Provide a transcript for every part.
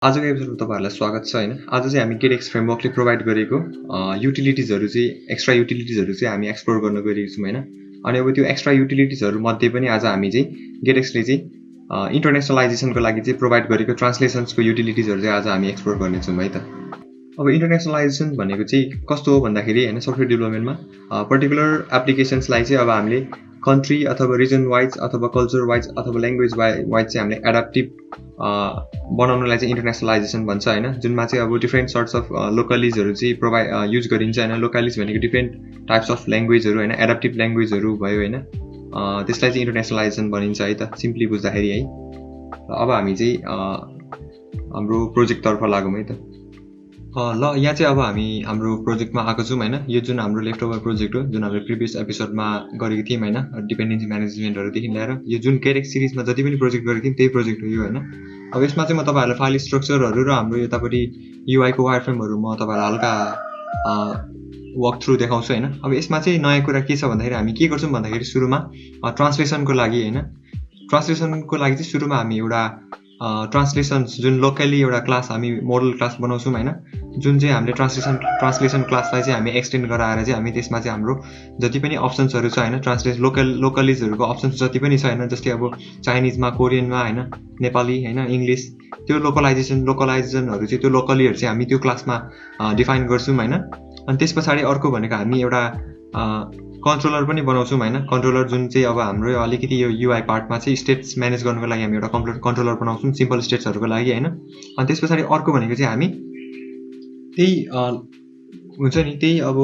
आजको एपिसोडमा तपाईहरुलाई स्वागत छ हैन। आज चाहिँ हामी गेटएक्स फ्रेमवर्कले प्रोवाइड गरेको युटिलिटिजहरु चाहिँ एक्स्ट्रा युटिलिटिजहरु चाहिँ हामी एक्सप्लोर गर्न गइरहेको छौं हैन। अनि अब त्यो एक्स्ट्रा युटिलिटिजहरु मध्ये पनि आज हामी चाहिँ गेटएक्सले चाहिँ इन्टरनेसनलाइजेसनको लागि चाहिँ प्रोवाइड गरेको ट्रान्सलेसन्सको युटिलिटिजहरु चाहिँ आज हामी एक्सप्लोर गर्ने छौं है त। अब इन्टरनेसनलाइजेसन भनेको चाहिँ कस्तो हो भन्दाखेरि हैन सफ्टवेयर डेभलपमेन्टमा पर्टिकुलर एप्लिकेसन्सलाई चाहिँ अब हामीले कन्ट्री अथवा रिजन वाइज अथवा कल्चर वाइज अथवा ल्याङ्ग्वेज वाइज चाहिँ हामीले एडाप्टिभ बनाउनलाई चाहिँ इन्टरनेसनलाइजेसन भन्छ हैन। जुनमा चाहिँ अब डिफ्रेन्ट सर्ट्स अफ लोकलिजहरु चाहिँ युज गरिन्छ हैन। लोकलिज भनेको डिफ्रेन्ट टाइप्स अफ ल्याङ्ग्वेजहरु हैन, एडाप्टिभ ल्याङ्ग्वेजहरु भयो हैन। त्यसलाई चाहिँ इन्टरनेसनलाइजेसन भनिन्छ है त सिम्पली बुझ्दाखेरि है। अब हामी चाहिँ हाम्रो प्रोजेक्ट तर्फ लागौँ है त। ल यहाँ चाहिँ अब हामी हाम्रो प्रोजेक्टमा आएको छौँ हैन। यो जुन हाम्रो लेफ्ट ओभर प्रोजेक्ट हो, जुन हामीले प्रिभियस एपिसोडमा गरेको थियौँ हैन, डिपेन्डेन्सी म्यानेजमेन्टहरुदेखि लिएर यो जुन गेटएक्स सिरिजमा जति पनि प्रोजेक्ट गरेको थियौँ त्यही प्रोजेक्ट हो यो हैन। अब यसमा चाहिँ म तपाईहरुलाई फाइल स्ट्रक्चरहरु र हाम्रो यतापट्टि युआई को वायरफ्रेमहरु म तपाईहरुलाई हल्का वक थ्रु देखाउँछु हैन। अब यसमा चाहिँ नयाँ कुरा के छ भन्दाखेरि हामी के गर्छौं भन्दाखेरि सुरुमा ट्रान्सलेसनको लागि हैन, ट्रान्सलेसनको लागि चाहिँ सुरुमा हामी एउटा ट्रान्सलेसन्स जुन लोकली एउटा क्लास हामी मोडल क्लास बनाउँछौं हैन। जुन चाहिँ हामीले ट्रान्सलेसन क्लासलाई चाहिँ हामी एक्सटेन्ड गराएर चाहिँ हामी त्यसमा चाहिँ हाम्रो जति पनि अप्सन्सहरु छ हैन, लोकलिजहरुको अप्सन्स जति पनि छ हैन, जस्तै अब चाइनिजमा, कोरियनमा हैन, नेपाली हैन, इंग्लिश, त्यो लोकलाइजेसनहरु चाहिँ त्यो लोकलीहरु चाहिँ हामी त्यो क्लासमा डिफाइन गर्छौं हैन। अनि त्यसपछि अर्को भनेको हामी एउटा कन्ट्रोलर पनि बनाउँछौं हैन। कन्ट्रोलर जुन चाहिँ अब हाम्रो अलिकति यो युआई पार्टमा चाहिँ स्टेट्स म्यानेज गर्नको लागि हामी एउटा कन्ट्रोलर बनाउँछौं सिम्पल स्टेट्सहरुको लागि हैन। अनि त्यसपछि अर्को भनेको चाहिँ हामी त्यही हुन्छ नि त्यही अब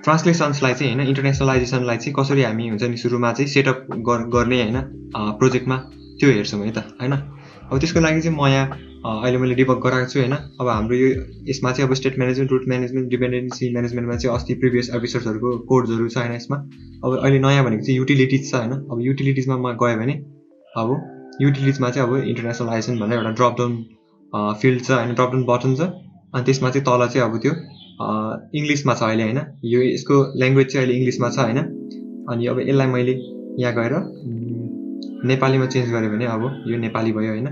ट्रान्सलेसन्सलाई चाहिँ हैन, इन्टरनेसनलाइजेसनलाई चाहिँ कसरी हामी हुन्छ नि सुरुमा चाहिँ सेटअप गर्ने हैन प्रोजेक्टमा त्यो हेर्छौं है त हैन। अब त्यसको लागि चाहिँ म यहाँ अहिले मैले डिबग गराएको छु हैन। अब हाम्रो यो यसमा चाहिँ अब state management, route management, dependency म्यानेजमेन्टमा चाहिँ अस्ति प्रिभियस एपिसोडहरुको कोड्सहरु छ हैन यसमा। अब अहिले नयाँ भनेको चाहिँ युटिलिटिज छ हैन। अब युटिलिटिजमा म गए भने अब युटिलिटिजमा चाहिँ अब इन्टरनेसनलाइजेसन भनेर एउटा ड्रप डाउन फिल्ड छ हैन, ड्रप डाउन बटन छ। अनि त्यसमा चाहिँ तल चाहिँ अब त्यो इंग्लिशमा छ अहिले हैन। यो यसको ल्याङ्ग्वेज चाहिँ अहिले इंग्लिशमा छ हैन। अनि अब यसलाई मैले यहाँ गएर नेपालीमा चेन्ज गरे भने अब यो नेपाली भयो हैन।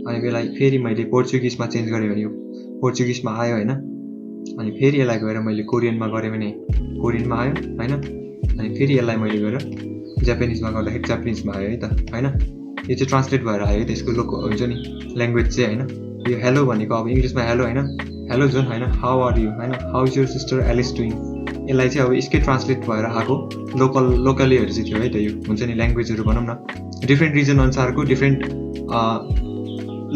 अनि यसलाई फेरि मैले पोर्चुगिजमा चेन्ज गरे भने यो पोर्चुगिजमा आयो हैन। अनि फेरि यसलाई गएर मैले कोरियनमा गरे भने कोरियनमा आयो हैन। अनि फेरि यसलाई मैले गएर जापानिजमा गर्दाखेरि जापानिजमा आयो है त हैन। यो चाहिँ ट्रान्सलेट भएर आयो त्यसको हुन्छ नि ल्याङ्ग्वेज चाहिँ हैन। यो हेलो भनेको अब इंग्लिशमा हेलो हैन, हेलो जोन हैन, हाउ आर यु हैन, how is your sister Alice doing. यसलाई चाहिँ अब यसकै ट्रान्सलेट भएर आएको लोकलीहरु चाहिँ थियो है त। यो हुन्छ नि ल्याङ्ग्वेजहरु भनौं न डिफ्रेन्ट रिजन अनुसारको डिफ्रेन्ट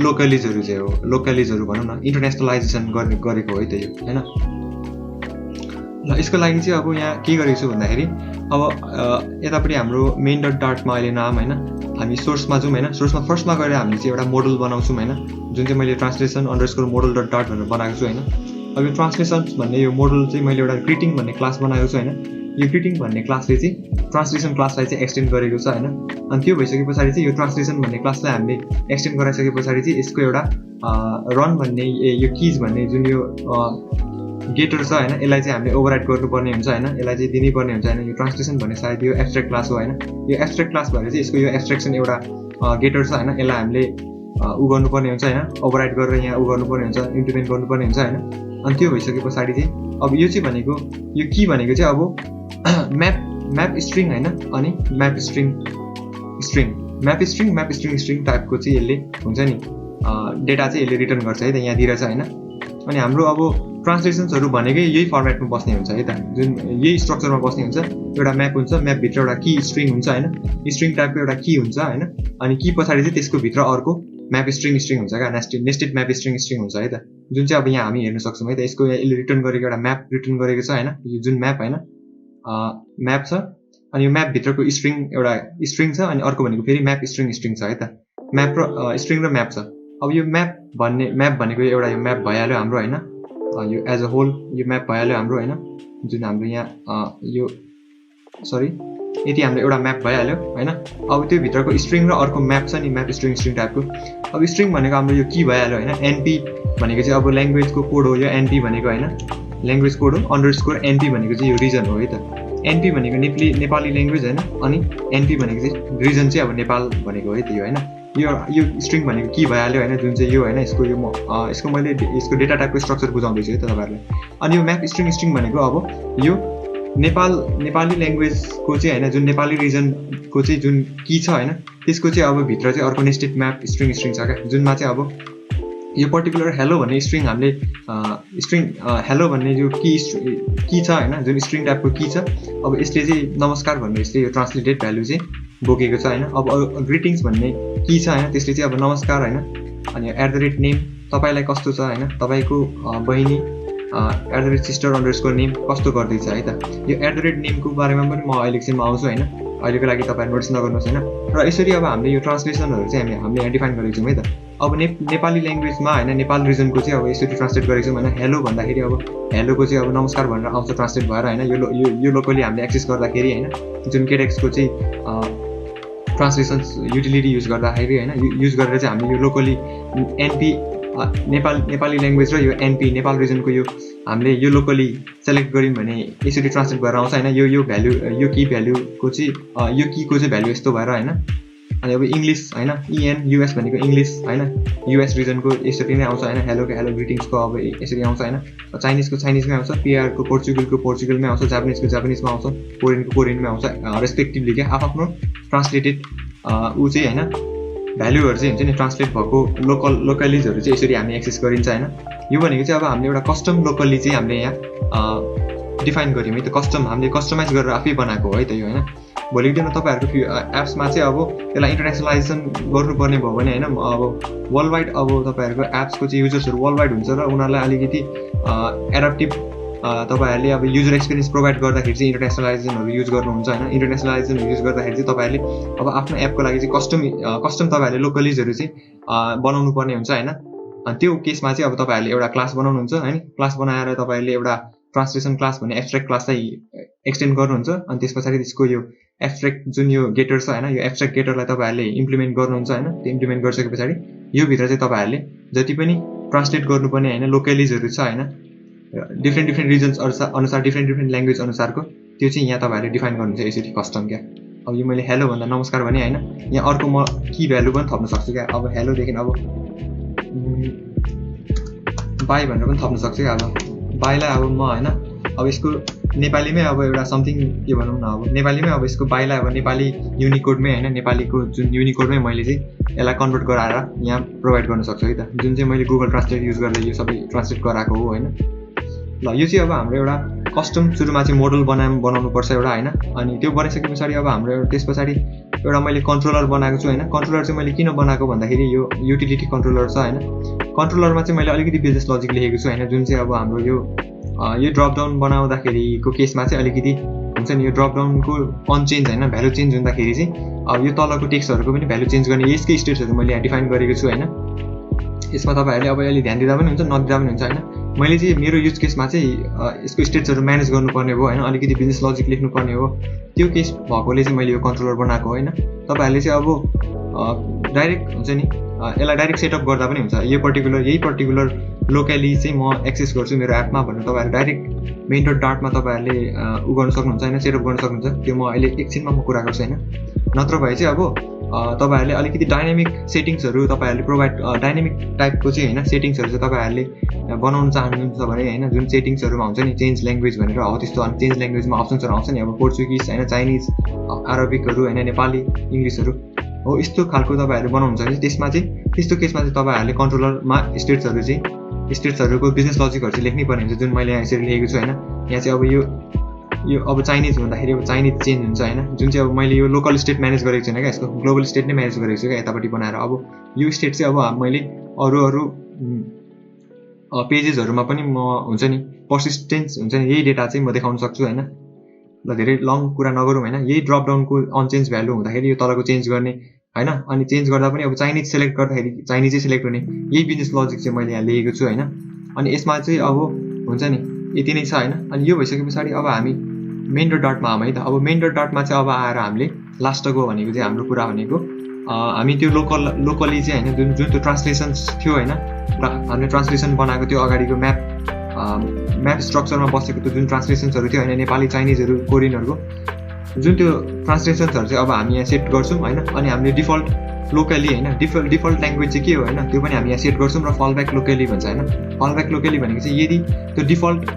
लोकलिजहरु चाहिँ हो, लोकलिजहरु भनौं न इन्टरनेसनलाइजेसन गरेको हो है त यो हैन। ल यसको लागि चाहिँ अब यहाँ के गरेको छु भन्दाखेरि अब यतापट्टि हाम्रो मेन डट डार्टमा अहिले नाम हैन, हामी सोर्समा जाउँ हैन। सोर्समा फर्स्टमा गएर हामीले चाहिँ एउटा मोडल बनाउँछौं हैन, जुन चाहिँ मैले translation underscore model dot dart भनेर बनाएको छु हैन। अब यो ट्रान्सलेसन्स भन्ने यो मोडल चाहिँ मैले एउटा ग्रीटिङ भन्ने क्लास बनाएको छु हैन। यो ग्रीटिङ भन्ने क्लासले चाहिँ ट्रान्सलेसन क्लासलाई चाहिँ एक्सटेन्ड गरेको छ हैन। अनि त्यो भइसकेपछि चाहिँ यो ट्रान्सलेसन भन्ने क्लासलाई हामीले एक्सटेन्ड गराइसकेपछि चाहिँ यसको एउटा रन भन्ने यो किज भन्ने जुन यो गेटर छ हैन, यसलाई चाहिँ हामीले ओभरराइड गर्नुपर्ने हुन्छ हैन, यसलाई चाहिँ दिनै पर्ने हुन्छ हैन। यो ट्रान्सलेसन भन्ने सायद यो एब्स्ट्र्याक्ट क्लास हो हैन। यो एब्स्ट्र्याक्ट क्लास भएर चाहिँ यसको यो एब्स्ट्र्याक्सन एउटा गेटर छ हैन, यसलाई हामीले गर्नुपर्ने हुन्छ हैन, ओभरराइड गरेर यहाँ गर्नुपर्ने हुन्छ, इम्प्लिमेन्ट गर्नुपर्ने हुन्छ हैन। अनि त्यो भइसकेपछि चाहिँ अब यो चाहिँ भनेको यो की भनेको चाहिँ अब म्याप स्ट्रिङ हैन। अनि म्याप स्ट्रिङ टाइपको चाहिँ यसले हुन्छ नि डेटा चाहिँ यसले रिटर्न गर्छ है त, यहाँ दिइरहेछ हैन। अनि हाम्रो अब ट्रान्सलेसन्सहरु भनेकै यही फर्मेटमा बस्ने हुन्छ है त, जुन यही स्ट्रक्चरमा बस्ने हुन्छ। एउटा म्याप हुन्छ, म्याप भित्र एउटा की स्ट्रिङ हुन्छ हैन, स्ट्रिङ टाइपको एउटा की हुन्छ हैन। अनि की पछाडी चाहिँ त्यसको भित्र अर्को म्याप स्ट्रिङ हुन्छ क्या, नेस्टेड म्याप स्ट्रिङ हुन्छ है त, जुन चाहिँ अब यहाँ हामी हेर्न सक्छौं है त। यसको यसले रिटर्न गरेको एउटा म्याप रिटर्न गरेको छ हैन, यो जुन म्याप हैन म्याप छ। अनि यो म्याप भित्रको स्ट्रिङ एउटा स्ट्रिङ छ, अनि अर्को भनेको फेरि म्याप स्ट्रिङ छ है त। म्याप र स्ट्रिङ र म्याप छ। अब यो म्याप भनेको एउटा यो म्याप भइहाल्यो हाम्रो हैन, यो एज अ होल यो म्याप भइहाल्यो हाम्रो हैन। जुन हाम्रो यहाँ यो सरी यति हाम्रो एउटा म्याप भइहाल्यो हैन। अब त्यो भित्रको स्ट्रिङ र अर्को म्याप छ नि, म्याप स्ट्रिङ टाइपको। अब स्ट्रिङ भनेको हाम्रो यो की भइहाल्यो हैन। एनपी भनेको चाहिँ अब ल्याङ्ग्वेजको कोड हो यो, एनपी भनेको हैन ल्याङ्ग्वेज कोड हो। अन्डरस्कोर एनपी भनेको चाहिँ यो रिजन हो है त। एनपी भनेको नेपाली ल्याङ्ग्वेज हैन। अनि एनपी भनेको चाहिँ रिजन चाहिँ अब नेपाल भनेको है त यो हैन। यो स्ट्रिङ भनेको की भइहाल्यो होइन, जुन चाहिँ यो होइन, यसको मैले यसको डेटा टाइपको स्ट्रक्चर बुझाउँदैछु है त तपाईँहरूलाई। अनि यो म्याप स्ट्रिङ भनेको अब यो नेपाली ल्याङ्ग्वेजको चाहिँ होइन, जुन नेपाली रिजनको चाहिँ जुन की छ होइन, त्यसको चाहिँ अब भित्र चाहिँ अर्को नेस्टेड म्याप स्ट्रिङ छ क्या, जुनमा चाहिँ अब यो पर्टिकुलर हेलो भन्ने स्ट्रिङ हामीले हेलो भन्ने जो की छ होइन, जुन स्ट्रिङ टाइपको की छ, अब यसले चाहिँ नमस्कार भन्ने यसले यो ट्रान्सलेटेड भ्यालु चाहिँ बोकेको छ होइन। अब ग्रिटिङ्स भन्ने की छ होइन, त्यसले चाहिँ अब नमस्कार होइन, अनि @नेम तपाईँलाई कस्तो छ होइन, तपाईँको बहिनी @sister_ नेम कस्तो गर्दैछ है त। यो @नेमको बारेमा पनि म अहिले एकछिनमा आउँछु होइन, अहिलेको लागि तपाईँहरू नोटिस नगर्नुहोस् होइन। र यसरी अब हामीले यो ट्रान्सलेसनहरू चाहिँ हामीले यहाँ डिफाइन गरेको छौँ है त। अब नेपाली ल्याङ्ग्वेजमा होइन, नेपाल रिजनको चाहिँ अब यसरी ट्रान्सलेट गरेको छौँ होइन। हेलो भन्दाखेरि अब हेलोको चाहिँ अब नमस्कार भनेर आउँछ ट्रान्सलेट भएर होइन। यो लोकली हामीले एक्सेस गर्दाखेरि होइन, जुन केडेक्सको चाहिँ ट्रान्सलेसन युटिलिटी युज गर्दाखेरि होइन, युज गरेर चाहिँ हामीले यो लोकली एनपी नेपाली ल्याङ्ग्वेज र यो एनपी नेपाल रिजनको यो हामीले यो लोकली सेलेक्ट गऱ्यौँ भने यसरी ट्रान्सलेट भएर आउँछ होइन। यो भ्यालु यो की भ्यालुको चाहिँ यो कीको चाहिँ भ्यालु यस्तो भएर होइन। अनि अब इङ्ग्लिस होइन, युएस भनेको इङ्ग्लिस होइन, युएस रिजनको यसरी नै आउँछ होइन। हेलो ग्रिटिङ्सको अब यसरी आउँछ होइन। चाइनिजको चाइनिजमै आउँछ, पिआरको पोर्चुगलमै आउँछ, जापानिजको जापानिजमा आउँछ, कोरियनमै आउँछ रेस्पेक्टिभली क्या। आफ्नो ट्रान्सलेटेड ऊ चाहिँ होइन भ्यालुहरू चाहिँ हुन्छ नि, ट्रान्सलेट भएको लोकलिजहरू चाहिँ यसरी हामी एक्सेस गरिन्छ होइन। यो भनेको चाहिँ अब हामीले एउटा कस्टम लोकली चाहिँ हामीले यहाँ डिफाइन गऱ्यौँ है त। हामीले कस्टमाइज गरेर आफै बनाएको हो है त यो होइन। भोलिको दिनमा तपाईँहरूको एप्समा चाहिँ अब त्यसलाई इन्टरनेसनलाइजेसन गर्नुपर्ने भयो भने होइन, अब वर्ल्ड वाइड अब तपाईँहरूको एप्सको चाहिँ युजर्सहरू वर्ल्ड वाइड हुन्छ र उनीहरूलाई अलिकति एडप्टिभ तपाईँहरूले अब युजर एक्सपिरियन्स प्रोभाइड गर्दाखेरि चाहिँ इन्टरनेसनलाइजेसनहरू युज गर्नुहुन्छ होइन। इन्टरनेसनलाइजेसन युज गर्दाखेरि चाहिँ तपाईँहरूले अब आफ्नो एपको लागि चाहिँ कस्टम तपाईँहरूले लोकलिजहरू चाहिँ बनाउनु पर्ने हुन्छ होइन। अनि त्यो केसमा चाहिँ अब तपाईँहरूले एउटा क्लास बनाउनुहुन्छ होइन। क्लास बनाएर तपाईँहरूले एउटा ट्रान्सलेसन क्लास भन्ने एब्स्ट्रेक्ट क्लासलाई एक्सटेन्ड गर्नुहुन्छ। अनि त्यस पछाडि त्यसको यो एब्स्ट्रेक्ट जुन यो गेटर छ होइन, यो एब्स्ट्रेक्ट गेटरलाई तपाईँहरूले इम्प्लिमेन्ट गर्नुहुन्छ होइन। त्यो इम्प्लिमेन्ट गरिसके पछाडि यो भित्र चाहिँ तपाईँहरूले जति पनि ट्रान्सलेट गर्नुपर्ने होइन लोकलिजहरू छ होइन, डिफ्रेन्ट रिजन्स अनुसार डिफ्रेन्ट ल्याङ्ग्वेज अनुसारको, त्यो चाहिँ यहाँ तपाईँहरूले डिफाइन गर्नुहुन्छ यसरी कस्टम क्या। अब यो मैले हेलो भन्दा नमस्कार भने होइन, यहाँ अर्को म की भ्यालु पनि थप्न सक्छु क्या। अब हेलोदेखि अब बाई भनेर पनि थप्न सक्छु क्या। अब बाईलाई अब म होइन, अब यसको नेपालीमै अब एउटा समथिङ के भनौँ न, अब नेपालीमै अब यसको बाईलाई अब नेपाली युनिकोडमै होइन, नेपालीको जुन युनिकोडमै मैले चाहिँ यसलाई कन्भर्ट गराएर यहाँ प्रोभाइड गर्न सक्छु है त। जुन चाहिँ मैले गुगल ट्रान्सलेट युज गर्दा यो सबै ट्रान्सलेट गराएको हो होइन। ल यो चाहिँ अब हाम्रो एउटा कस्टम सुरुमा चाहिँ मोडल बनाउनुपर्छ एउटा होइन। अनि त्यो बनाइसके पछाडि अब हाम्रो त्यस पछाडि एउटा मैले कन्ट्रोलर बनाएको छु होइन। कन्ट्रोलर चाहिँ मैले किन बनाएको भन्दाखेरि यो युटिलिटी कन्ट्रोलर छ होइन। कन्ट्रोलरमा चाहिँ मैले अलिकति बिजनेस लजिक लेखेको छु होइन, जुन चाहिँ अब हाम्रो यो ड्रपडाउन बनाउँदाखेरिको केसमा चाहिँ अलिकति हुन्छ नि, यो ड्रपडाउनको अनचेन्ज होइन, भ्यालु चेन्ज हुँदाखेरि चाहिँ अब यो तलको टेक्स्टहरूको पनि भ्यालु चेन्ज गर्ने यसकै स्टेट्सहरू मैले यहाँ डिफाइन गरेको छु होइन। यसमा तपाईँहरूले अब अहिले ध्यान दिँदा पनि हुन्छ, नदिँदा पनि हुन्छ होइन। मैले चाहिँ मेरो युज केसमा चाहिँ यसको स्टेट्सहरू म्यानेज गर्नुपर्ने हो होइन, अलिकति बिजनेस लजिक लेख्नुपर्ने हो। त्यो केस भएकोले चाहिँ मैले यो कन्ट्रोलर बनाएको होइन। तपाईँहरूले चाहिँ अब डाइरेक्ट हुन्छ नि, यसलाई डाइरेक्ट सेटअप गर्दा पनि हुन्छ। यही पर्टिकुलर लोकली चाहिँ म एक्सेस गर्छु मेरो एपमा भनेर तपाईँहरू डाइरेक्ट main.dart तपाईँहरूले उ गर्न सक्नुहुन्छ होइन, सेटअप गर्न सक्नुहुन्छ। त्यो म अहिले एकछिनमा म कुरा गर्छु होइन। नत्र भए चाहिँ अब तपाईँहरूले अलिकति डाइनामिक सेटिङ्सहरू तपाईँहरूले प्रोभाइड डाइनामिक टाइपको चाहिँ होइन सेटिङ्सहरू चाहिँ तपाईँहरूले बनाउन चाहनुहुन्छ भने होइन, जुन सेटिङ्सहरूमा हुन्छ नि चेन्ज ल्याङ्ग्वेज भनेर हो त्यस्तो। अनि चेन्ज ल्याङ्ग्वेजमा अप्सन्सहरू आउँछ नि, अब पोर्चुगिज होइन, चाइनिज, अरबिकहरू होइन, नेपाली, इङ्ग्लिसहरू हो, यस्तो खालको तपाईँहरूले बनाउनुहुन्छ भने त्यसमा चाहिँ त्यस्तो केसमा चाहिँ तपाईँहरूले कन्ट्रोलरमा स्टेट्सहरूको बिजनेस लजिकहरू चाहिँ लेख्नै पर्ने हुन्छ, जुन मैले यहाँ यसरी लेखेको छु होइन। यहाँ चाहिँ अब यो अब चाइनिज हुँदाखेरि अब चाइनिज चेन्ज हुन्छ होइन, जुन चाहिँ अब मैले यो लोकल स्टेट म्यानेज गरेको छैन क्या, यसको ग्लोबल स्टेट नै म्यानेज गरेको छु क्या यतापट्टि बनाएर। अब यो स्टेट चाहिँ अब मैले अरू पेजेसहरूमा पनि म हुन्छ नि पर्सिस्टेन्स हुन्छ नि, यही डेटा चाहिँ म देखाउन सक्छु होइन। ल धेरै लङ कुरा नगरौँ होइन। यही ड्रपडाउनको अनचेन्ज भ्यालु हुँदाखेरि यो तलको चेन्ज गर्ने होइन। अनि चेन्ज गर्दा पनि अब चाइनिज सेलेक्ट गर्दाखेरि चाइनिजै सेलेक्ट हुने, यही बिजनेस लजिक चाहिँ मैले यहाँ लेखेको छु होइन। अनि यसमा चाहिँ अब हुन्छ नि यति नै छ होइन। अनि यो भइसके पछाडि अब हामी main.dart-मा आऊँ है त। अब main.dart-मा चाहिँ अब आएर हामीले लास्टको भनेको चाहिँ हाम्रो कुरा भनेको हामी त्यो लोकली चाहिँ होइन, जुन त्यो ट्रान्सलेसन्स थियो होइन, हामीले ट्रान्सलेसन बनाएको त्यो अगाडिको म्याप स्ट्रक्चरमा बसेको त्यो जुन ट्रान्सलेसन्सहरू थियो होइन, नेपाली, चाइनिजहरू, कोरियनहरूको, जुन त्यो ट्रान्सलेसन्सहरू चाहिँ अब हामी यहाँ सेट गर्छौँ होइन अनि हामीले डिफल्ट लोकली होइन डिफल्ट ल्याङ्ग्वेज चाहिँ के हो होइन त्यो पनि हामी यहाँ सेट गर्छौँ र फलब्याक लोकली भन्छ होइन फलब्याक लोकली भनेको चाहिँ यदि त्यो डिफल्ट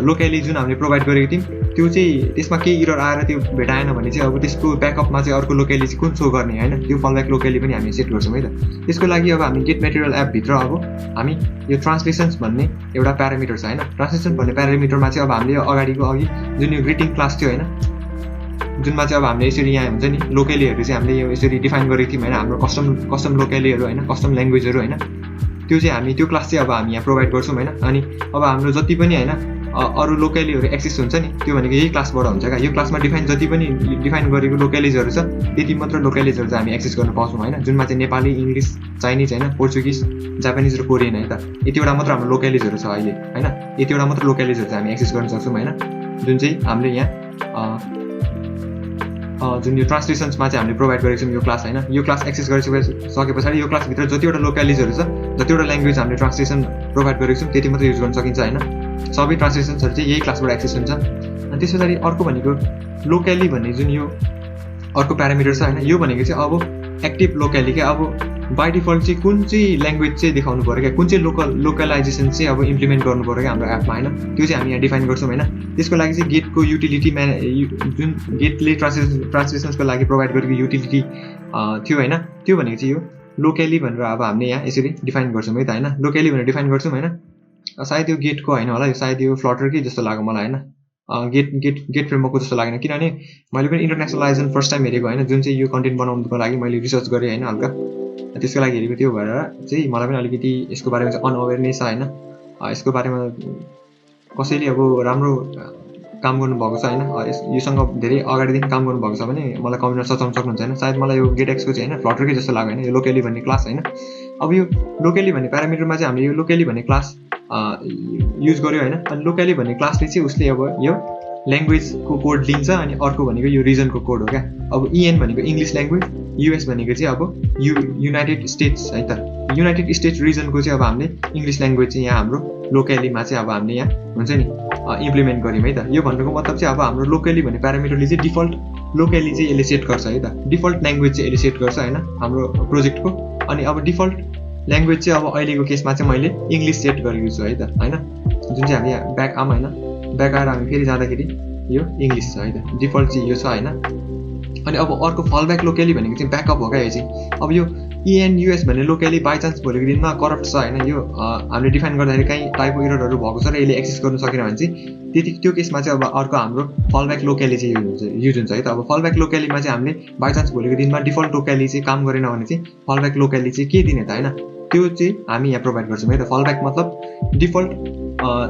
लोकली जुन हामीले प्रोभाइड गरेको थियौँ त्यो चाहिँ त्यसमा केही इरर आएर त्यो भेटाएन भने चाहिँ अब त्यसको ब्याकअपमा चाहिँ अर्को लोकली चाहिँ कुन सो गर्ने होइन त्यो फलब्याक लोकली पनि हामी सेट गर्छौँ है त त्यसको लागि अब हामी गेट मेटेरियल एपभित्र अब हामी यो ट्रान्सलेसन्स भन्ने एउटा प्यारामिटर छ होइन ट्रान्सलेसन भन्ने प्यारामिटरमा चाहिँ अब हामीले अगाडिको अघि जुन यो ग्रिटिङ क्लास थियो होइन जुनमा चाहिँ अब हामीले यसरी यहाँ हुन्छ नि लोकलीहरू चाहिँ हामीले यो यसरी डिफाइन गरेको थियौँ होइन हाम्रो कस्टम लोकलीहरू होइन कस्टम ल्याङ्ग्वेजहरू होइन त्यो चाहिँ हामी त्यो क्लास चाहिँ अब हामी यहाँ प्रोभाइड गर्छौँ होइन अनि अब हाम्रो जति पनि होइन अरू लोकलीहरू एक्सेस हुन्छ नि त्यो भनेको यही क्लासबाट हुन्छ क्या यो क्लासमा जति पनि डिफाइन गरेको लोकलिजहरू छ त्यति मात्र लोकलिजहरू चाहिँ हामी एक्सेस गर्न पाउँछौँ होइन जुनमा चाहिँ नेपाली इङ्ग्लिस चाइनिज होइन पोर्चुगिज जापानिज र कोरियन है त यतिवटा मात्र हाम्रो लोकलिजहरू छ अहिले होइन यतिवटा मात्र लोकलिजहरू चाहिँ हामी एक्सेस गर्न सक्छौँ होइन जुन चाहिँ हामीले यहाँ जुन यो ट्रान्सलेसन्समा चाहिँ हामीले प्रोभाइड गरेको छौँ यो क्लास होइन यो क्लास एक्सेस गरिसके पछाडि यो क्लासभित्र जतिवटा लोकलिजहरू छ जतिवटा ल्याङ्ग्वेज हामीले ट्रान्सलेसन प्रोभाइड गरेको छौँ त्यति मात्र युज गर्न सकिन्छ होइन सबै ट्रान्सलेसन्सहरू चाहिँ यही क्लासबाट एक्सेस हुन्छ अनि त्यस पछाडि अर्को भनेको लोकली भन्ने जुन यो अर्को प्यारामिटर छ होइन यो भनेको चाहिँ अब एक्टिभ लोकली क्या अब बाई डिफल्ट चाहिँ कुन चाहिँ ल्याङ्ग्वेज चाहिँ देखाउनु पऱ्यो क्या कुन चाहिँ लोकलाइजेसन चाहिँ अब इम्प्लिमेन्ट गर्नु पऱ्यो क्या हाम्रो एपमा होइन त्यो चाहिँ हामी यहाँ डिफाइन गर्छौँ होइन त्यसको लागि चाहिँ गेटको युटिलिटी जुन गेटले ट्रान्सलेसन्सको लागि प्रोभाइड गरेको युटिलिटी थियो होइन त्यो भनेको चाहिँ यो लोकली भनेर अब हामीले यहाँ यसरी डिफाइन गर्छौँ है त होइन लोकली भनेर डिफाइन गर्छौँ होइन सायद यो गेटको होइन होला यो सायद यो फ्लटरकै जस्तो लाग्यो मलाई होइन गेट फ्रेमवर्कको जस्तो लागेन किनभने मैले पनि इन्टरनेसनलाइजेसन फर्स्ट टाइम हेरेको होइन जुन चाहिँ यो कन्टेन्ट बनाउनुको लागि मैले रिसर्च गरेँ होइन हल्का त्यसको लागि हेरेको त्यो भएर चाहिँ मलाई पनि अलिकति यसको बारेमा चाहिँ अनअवेरनेस छ होइन यसको बारेमा कसैले अब राम्रो काम गर्नुभएको छ होइन योसँग धेरै अगाडिदेखि काम गर्नुभएको छ भने मलाई कमेन्टमा सचाउन सक्नुहुन्छ होइन सायद मलाई यो गेटएक्सको चाहिँ होइन फ्लटरकै जस्तो लाग्यो होइन यो लोकली भन्ने क्लास होइन अब यो लोकली भन्ने प्यारामिटरमा चाहिँ हामीले यो लोकली भन्ने क्लास युज गर्यो होइन अनि लोकली भन्ने क्लासले चाहिँ उसले अब यो ल्याङ्ग्वेजको कोड लिन्छ अनि अर्को भनेको यो रिजनको कोड हो क्या अब इएन भनेको इङ्ग्लिस ल्याङ्ग्वेज युएस भनेको चाहिँ अब युनाइटेड स्टेट्स है त युनाइटेड स्टेट्स रिजनको चाहिँ अब हामीले इङ्ग्लिस ल्याङ्ग्वेज चाहिँ यहाँ हाम्रो लोकलीमा चाहिँ अब हामीले यहाँ हुन्छ नि इम्प्लिमेन्ट गऱ्यौँ है त यो भन्नुको मतलब चाहिँ अब हाम्रो लोकली भन्ने प्यारामिटरले चाहिँ डिफल्ट लोकली चाहिँ यसले सेट गर्छ है त डिफल्ट ल्याङ्ग्वेज चाहिँ यसले सेट गर्छ होइन हाम्रो प्रोजेक्टको अनि अब डिफल्ट ल्याङ्ग्वेज चाहिँ अब अहिलेको केसमा चाहिँ मैले इङ्ग्लिस सेट गरेको छु है त होइन जुन चाहिँ हामी यहाँ ब्याक आऊँ होइन ब्याक आएर हामी फेरि जाँदाखेरि यो इङ्ग्लिस छ है त डिफल्ट चाहिँ यो छ होइन अनि अब अर्को फलब्याक लोकली भनेको चाहिँ ब्याकअप हो क्या यो चाहिँ अब यो इएनयुएस भन्ने लोकली बाइचान्स भोलिको दिनमा करप्ट छ होइन यो हामीले डिफाइन गर्दाखेरि कहीँ टाइपको एररहरू भएको छ र यसले एक्सेस गर्नु सकेन भने चाहिँ त्यो केसमा चाहिँ अब अर्को हाम्रो फलब्याक लोकली चाहिँ युज हुन्छ है त अब फलब्याक लोकलीमा चाहिँ हामीले बाइचान्स भोलिको दिनमा डिफल्ट लोकली चाहिँ काम गरेन भने चाहिँ फलब्याक लोकली चाहिँ के दिने त होइन त्यो चाहिँ हामी यहाँ प्रोभाइड गर्छौँ है त फलब्याक मतलब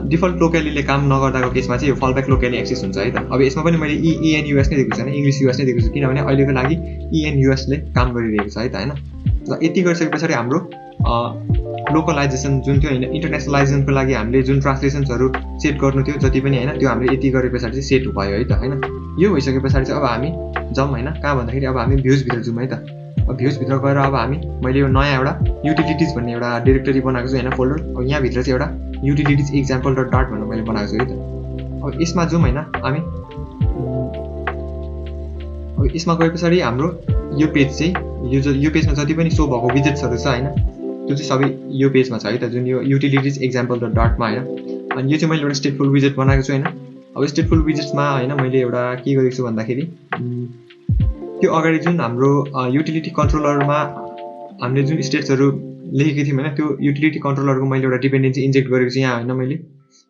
डिफल्ट लोकलीले काम नगर्दाको केसमा चाहिँ यो फलब्याक लोकली एक्सेस हुन्छ है त अब यसमा पनि मैले इएनयुएस नै दिएको छु होइन इङ्ग्लिस युएस नै दिएको छु किनभने अहिलेको लागि इएनयुएसले काम गरिरहेको छ है त होइन र यति गरिसके पछाडि हाम्रो लोकलाइजेसन जुन थियो होइन इन्टरनेसनलाइजेसनको लागि हामीले जुन ट्रान्सलेसन्सहरू सेट गर्नु थियो जति पनि होइन त्यो हामीले यति गरे पछाडि चाहिँ सेट भयो है त होइन यो भइसके पछाडि चाहिँ अब हामी जाउँ होइन कहाँ भन्दाखेरि अब हामी भ्युजभित्र जाउँ है त अब भ्युजभित्र गएर अब हामी मैले यो नयाँ एउटा युटिलिटिज भन्ने एउटा डिरेक्टरी बनाएको छु होइन फोल्डर अब यहाँभित्र चाहिँ एउटा युटिलिटिज एक्जाम्पल .dart भनेर मैले बनाएको छु है त अब यसमा जाउँ होइन हामी अब यसमा गए पछाडि हाम्रो यो पेज चाहिँ यो पेजमा जति पनि सो भएको विजेट्सहरू छ होइन त्यो चाहिँ सबै यो पेजमा छ है त जुन यो युटिलिटिज एक्जाम्पल .dartमा होइन अनि यो चाहिँ मैले एउटा स्टेटफुल विजेट बनाएको छु होइन अब स्टेटफुल विजेट्समा होइन मैले एउटा के गरेको छु भन्दाखेरि त्यो अगाडि जुन हाम्रो युटिलिटी कन्ट्रोलरमा हामीले जुन स्टेट्सहरू लेखेको थियौँ होइन त्यो युटिलिटी कन्ट्रोलरको मैले एउटा डिपेन्डेन्सी इन्जेक्ट गरेको छु यहाँ होइन मैले